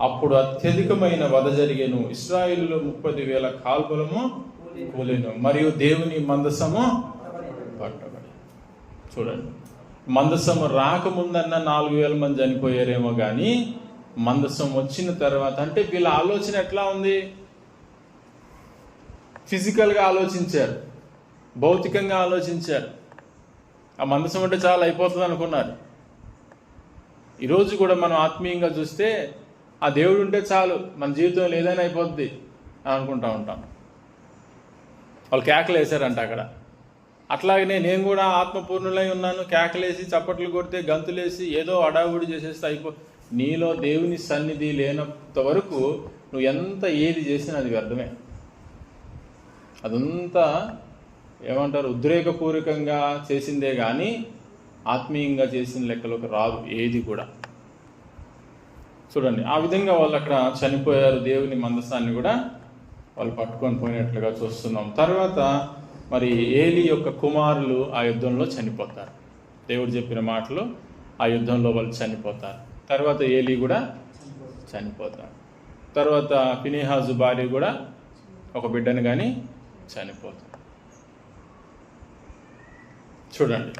అప్పుడు అత్యధికమైన వధ జరిగెను. ఇశ్రాయేలులో 30,000 కాల్బలము కూలెను, మరియు దేవుని మందసము పట్టబడి. చూడండి, మందసము రాకముందన్న 4,000 మంది చనిపోయారేమో కానీ మందసం వచ్చిన తర్వాత అంటే వీళ్ళ ఆలోచన ఎట్లా ఉంది? ఫిజికల్గా ఆలోచించారు, భౌతికంగా ఆలోచించారు. ఆ మందసం అంటే చాలా అయిపోతుంది అనుకున్నారు. ఈరోజు కూడా మనం ఆత్మీయంగా చూస్తే ఆ దేవుడు ఉంటే చాలు, మన జీవితంలో ఏదైనా అయిపోద్ది అని అనుకుంటా ఉంటాం. వాళ్ళు కేకలు వేశారంట అక్కడ. అట్లాగనే నేను కూడా ఆత్మపూర్ణులై ఉన్నాను, కేకలేసి చప్పట్లు కొడితే గంతులేసి ఏదో అడావుడి చేసేస్తే నీలో దేవుని సన్నిధి లేనంత వరకు నువ్వు ఎంత ఏది చేసినా అది వ్యర్థమే. అదంతా ఏమంటారు, ఉద్రేకపూర్వకంగా చేసిందే కానీ ఆత్మీయంగా చేసిన లెక్కలోకి రాదు ఏది కూడా. చూడండి, ఆ విధంగా వాళ్ళు అక్కడ చనిపోయారు. దేవుని మందసాన్ని కూడా వాళ్ళు పట్టుకొని పోయినట్లుగా చూస్తున్నాం. తర్వాత మరి ఏలీ యొక్క కుమారులు ఆ యుద్ధంలో చనిపోతారు. దేవుడు చెప్పిన మాటలు ఆ యుద్ధంలో వాళ్ళు చనిపోతారు. తర్వాత ఏలీ కూడా చనిపోతాడు. తర్వాత ఫినెహాసు భార్య కూడా ఒక బిడ్డను కానీ చనిపోతాడు. చూడండి,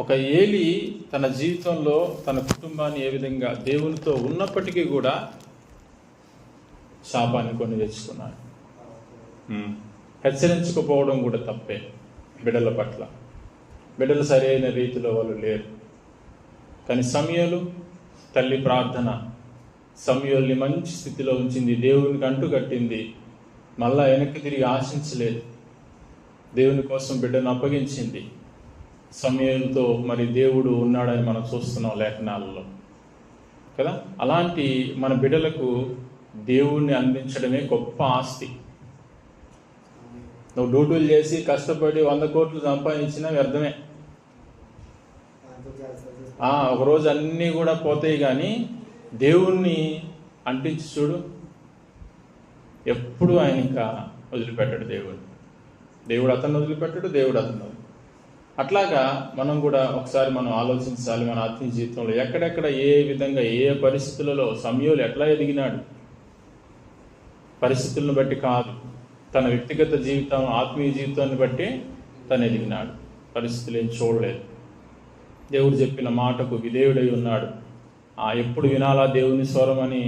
ఒక ఏలీ తన జీవితంలో తన కుటుంబాన్ని ఏ విధంగా దేవునితో ఉన్నప్పటికీ కూడా శాపాన్ని కొని తెచ్చుకున్నాడు. హెచ్చరించకపోవడం కూడా తప్పే. బిడ్డల పట్ల బిడ్డలు సరైన రీతిలో వాళ్ళు లేరు. కానీ సమూయేలు తల్లి ప్రార్థన సమూయేలుని మంచి స్థితిలో ఉంచింది, దేవునికి అంటు కట్టింది. మళ్ళా వెనక్కి తిరిగి ఆశించలేదు, దేవుని కోసం బిడ్డను అప్పగించింది. సమూయేలుతో మరి దేవుడు ఉన్నాడని మనం చూస్తున్నాం లేఖనాలలో కదా. అలాంటి మన బిడ్డలకు దేవుణ్ణి అందించడమే గొప్ప ఆస్తి. నువ్వు డ్యూటీలు చేసి కష్టపడి 100 కోట్లు సంపాదించినా వ్యర్థమే. ఒకరోజు అన్నీ కూడా పోతాయి, కానీ దేవుణ్ణి అంటించి చూడు, ఎప్పుడు ఆయన ఇంకా వదిలిపెట్టాడు. దేవుడు అతన్ని వదిలిపెట్టాడు, దేవుడు అతను అట్లాగా మనం కూడా ఒకసారి మనం ఆలోచించాలి. మన ఆత్మీయ జీవితంలో ఎక్కడెక్కడ ఏ విధంగా ఏ పరిస్థితులలో సమయంలో ఎట్లా ఎదిగినాడు. పరిస్థితులను బట్టి కాదు, తన వ్యక్తిగత జీవితం ఆత్మీయ జీవితాన్ని బట్టి తను ఎదిగినాడు. పరిస్థితులు ఏం చూడలేదు. దేవుడు చెప్పిన మాటకు విధేయుడై ఉన్నాడు. ఎప్పుడు వినాలా దేవుని స్వరం అని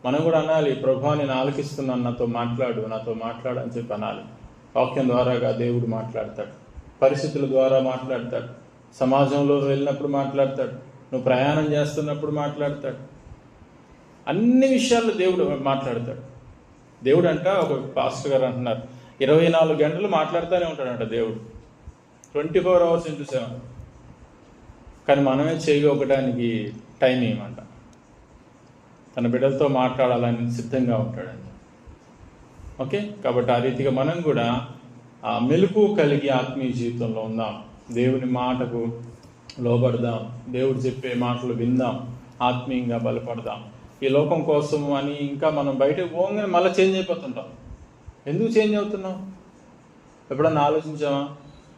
మనం కూడా అనాలి. ప్రభువా నేను ఆలకిస్తున్నాను, నాతో మాట్లాడు అని చెప్పి అనాలి. వాక్యం ద్వారాగా దేవుడు మాట్లాడతాడు, పరిస్థితుల ద్వారా మాట్లాడతాడు, సమాజంలో వెళ్ళినప్పుడు మాట్లాడతాడు, నువ్వు ప్రయాణం చేస్తున్నప్పుడు మాట్లాడతాడు, అన్ని విషయాల్లో దేవుడు మాట్లాడతాడు. దేవుడు అంట, ఒక పాస్టర్ గారు అంటున్నారు, 24 గంటలు మాట్లాడుతూనే ఉంటాడంట దేవుడు, 24 hours into 7. కానీ మనమే చేయగొక్కడానికి టైం ఏమంట. తన బిడ్డలతో మాట్లాడాలని సిద్ధంగా ఉంటాడంట. ఓకే, కాబట్టి ఆ రీతిగా మనం కూడా ఆ మెలుకు కలిగి ఆత్మీయ జీవితంలో ఉందాం. దేవుని మాటకు లోబడదాం, దేవుడు చెప్పే మాటలు విందాం, ఆత్మీయంగా బలపడదాం. ఈ లోకం కోసం అని ఇంకా మనం బయటకు పోగానే మళ్ళీ చేంజ్ అయిపోతుంటాం. ఎందుకు చేంజ్ అవుతున్నాం? ఎప్పుడన్నా ఆలోచించామా?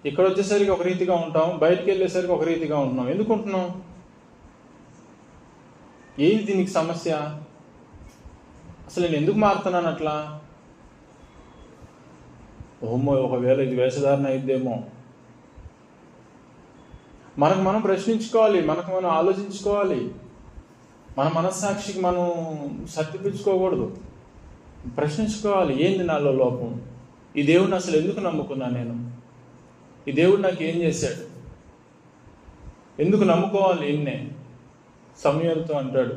ఇక్కడ వచ్చేసరికి ఒక రీతిగా ఉంటాం, బయటకు వెళ్ళేసరికి ఒక రీతిగా ఉంటున్నాం. ఎందుకు ఉంటున్నాం? ఏంటి దీనికి సమస్య? అసలు నేను ఎందుకు మారుతున్నాను అట్లా? ఓమో, ఒకవేళ ఇది వేషధారణ అయిద్దేమో. మనకు మనం ప్రశ్నించుకోవాలి, మనకు మనం ఆలోచించుకోవాలి. మన మనస్సాక్షికి మనం సర్దిపించుకోకూడదు, ప్రశ్నించుకోవాలి. ఏంది నాలో లోపం? ఈ దేవుడిని అసలు ఎందుకు నమ్ముకున్నా నేను? ఈ దేవుడు నాకు ఏం చేశాడు? ఎందుకు నమ్ముకోవాలి ఈయన్నే? సమూయేలుతో అంటాడు,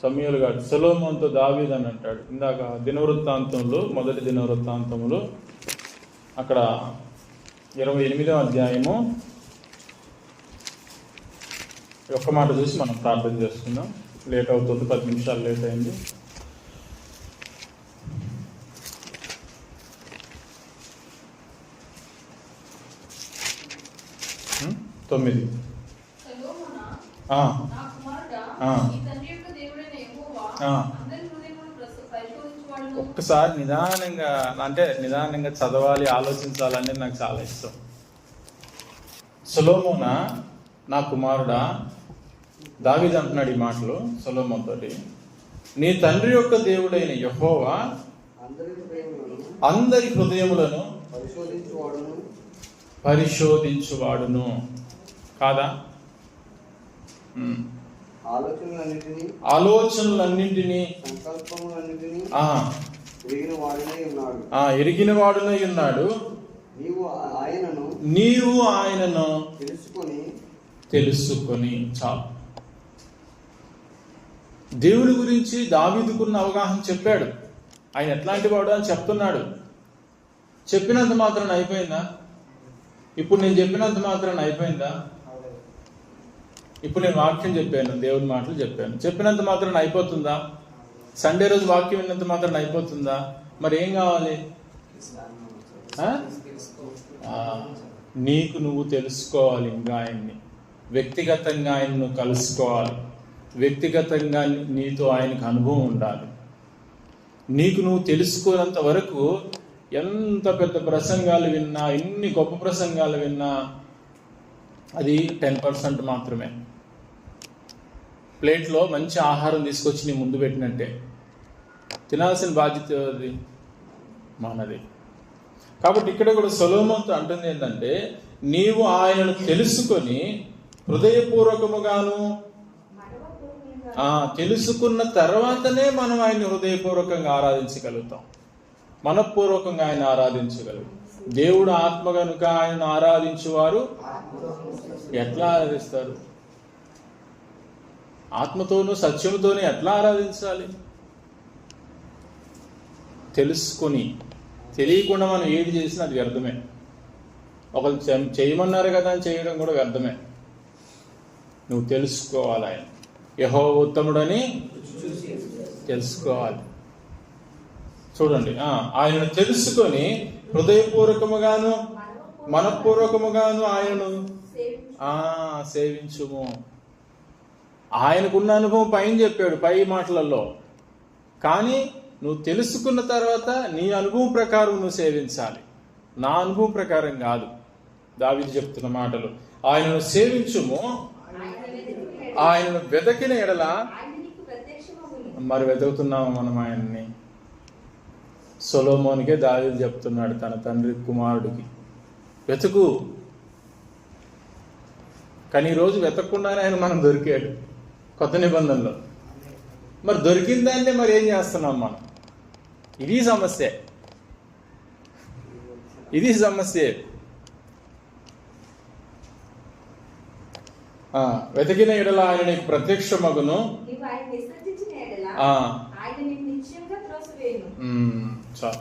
సమూయేలు గారు సొలొమోనుతో దావీదు అని అంటాడు. ఇందాక దినవృత్తాంతంలో, మొదటి దినవృత్తాంతంలో అక్కడ 28వ అధ్యాయము ఒక్క మాట చూసి మనం ప్రార్థన చేసుకుందాం. లేట్ అవుతుంది, 10 నిమిషాలు లేట్ అయింది. తొమ్మిది. ఒక్కసారి నిదానంగా చదవాలి, ఆలోచించాలనేది నాకు చాలా ఇష్టం. సొలొమోనా నా కుమారుడా, దావీదు అంటున్నాడు ఈ మాటలు సొలొమోను తోటి. నీ తండ్రి యొక్క దేవుడైన యెహోవా అందరి హృదయములను పరిశోధించువాడును కాదా? ఆలోచనలన్నింటినీ ఎరిగిన వాడునై ఉన్నాడు. నీవు ఆయనను తెలుసుకొని చాలు. దేవుని గురించి దావీదుకున్న అవగాహన చెప్పాడు. ఆయన ఎట్లాంటి వాడు అని చెప్తున్నాడు. చెప్పినంత మాత్రాన అయిపోయిందా? ఇప్పుడు నేను చెప్పినంత మాత్రాన అయిపోయిందా? ఇప్పుడు నేను వాక్యం చెప్పాను, దేవుని మాటలు చెప్పాను, చెప్పినంత మాత్రాన అయిపోతుందా? సండే రోజు వాక్యం విన్నంత మాత్రాన అయిపోతుందా? మరి ఏం కావాలి? నీకు నువ్వు తెలుసుకోవాలి. ఇంకా ఆయన్ని వ్యక్తిగతంగా ఆయన్ను కలుసుకోవాలి. వ్యక్తిగతంగా నీతో ఆయనకు అనుభవం ఉండాలి. నీకు నువ్వు తెలుసుకున్నంత వరకు ఎంత పెద్ద ప్రసంగాలు విన్నా, ఎన్ని గొప్ప ప్రసంగాలు విన్నా అది 10% మాత్రమే. ప్లేట్లో మంచి ఆహారం తీసుకొచ్చి నీ ముందు పెట్టినట్టే. తినాల్సిన బాధ్యత అది మనది. కాబట్టి ఇక్కడ కూడా సొలొమోనుతో అంటుంది ఏంటంటే, నీవు ఆయనను తెలుసుకొని హృదయపూర్వకముగాను, తెలుసుకున్న తర్వాతనే మనం ఆయన్ని హృదయపూర్వకంగా ఆరాధించగలుగుతాం, మనఃపూర్వకంగా ఆయన ఆరాధించగలుగుతాం. దేవుడు ఆత్మ కనుక ఆయనను ఆరాధించేవారు ఎట్లా ఆరాధిస్తారు? ఆత్మతోనూ సత్యముతోనూ ఎట్లా ఆరాధించాలి? తెలుసుకొని. తెలియకుండా మనం ఏది చేసినా అది వ్యర్థమే. ఒకరు చేయమన్నారు కదా అని చేయడం కూడా వ్యర్థమే. నువ్వు తెలుసుకోవాలి. ఆయన యెహోవా ఉత్తముడని తెలుసుకోవాలి. చూడండి, ఆయనను తెలుసుకొని హృదయపూర్వకముగాను మనఃపూర్వకముగాను ఆయనను సేవించుము. ఆయనకున్న అనుభవం పైన చెప్పాడు, పై మాటలలో. కానీ నువ్వు తెలుసుకున్న తర్వాత నీ అనుభవం ప్రకారం నువ్వు సేవించాలి, నా అనుభవం ప్రకారం కాదు. దావీదు చెప్తున్న మాటలు. ఆయనను సేవించుము, ఆయనను వెదకిన ఎడల. మరి వెతుకుతున్నాము మనం ఆయన్ని. సొలొమోనుకే దావీదు చెప్తున్నాడు తన తండ్రి కుమారుడికి, వెతుకు. కానీ ఈరోజు వెతకకుండానే ఆయన మనం దొరికాడు కొత్త నిబంధనలో. మరి దొరికిన దాన్నే మరి ఏం చేస్తున్నాం మనం? ఇది సమస్య, ఇది సమస్య. వెతికిన ఎడల ఆయన నీకు ప్రత్యక్షమగును. చాలు,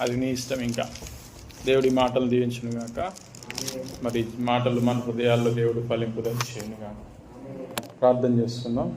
అది నీ ఇష్టం. ఇంకా దేవుడి మాటలు దీవించును గాక. మరి మాటలు మన హృదయాల్లో దేవుడు ఫలింపుదని చేయను గాక. ప్రార్థన చేసుకుందాం.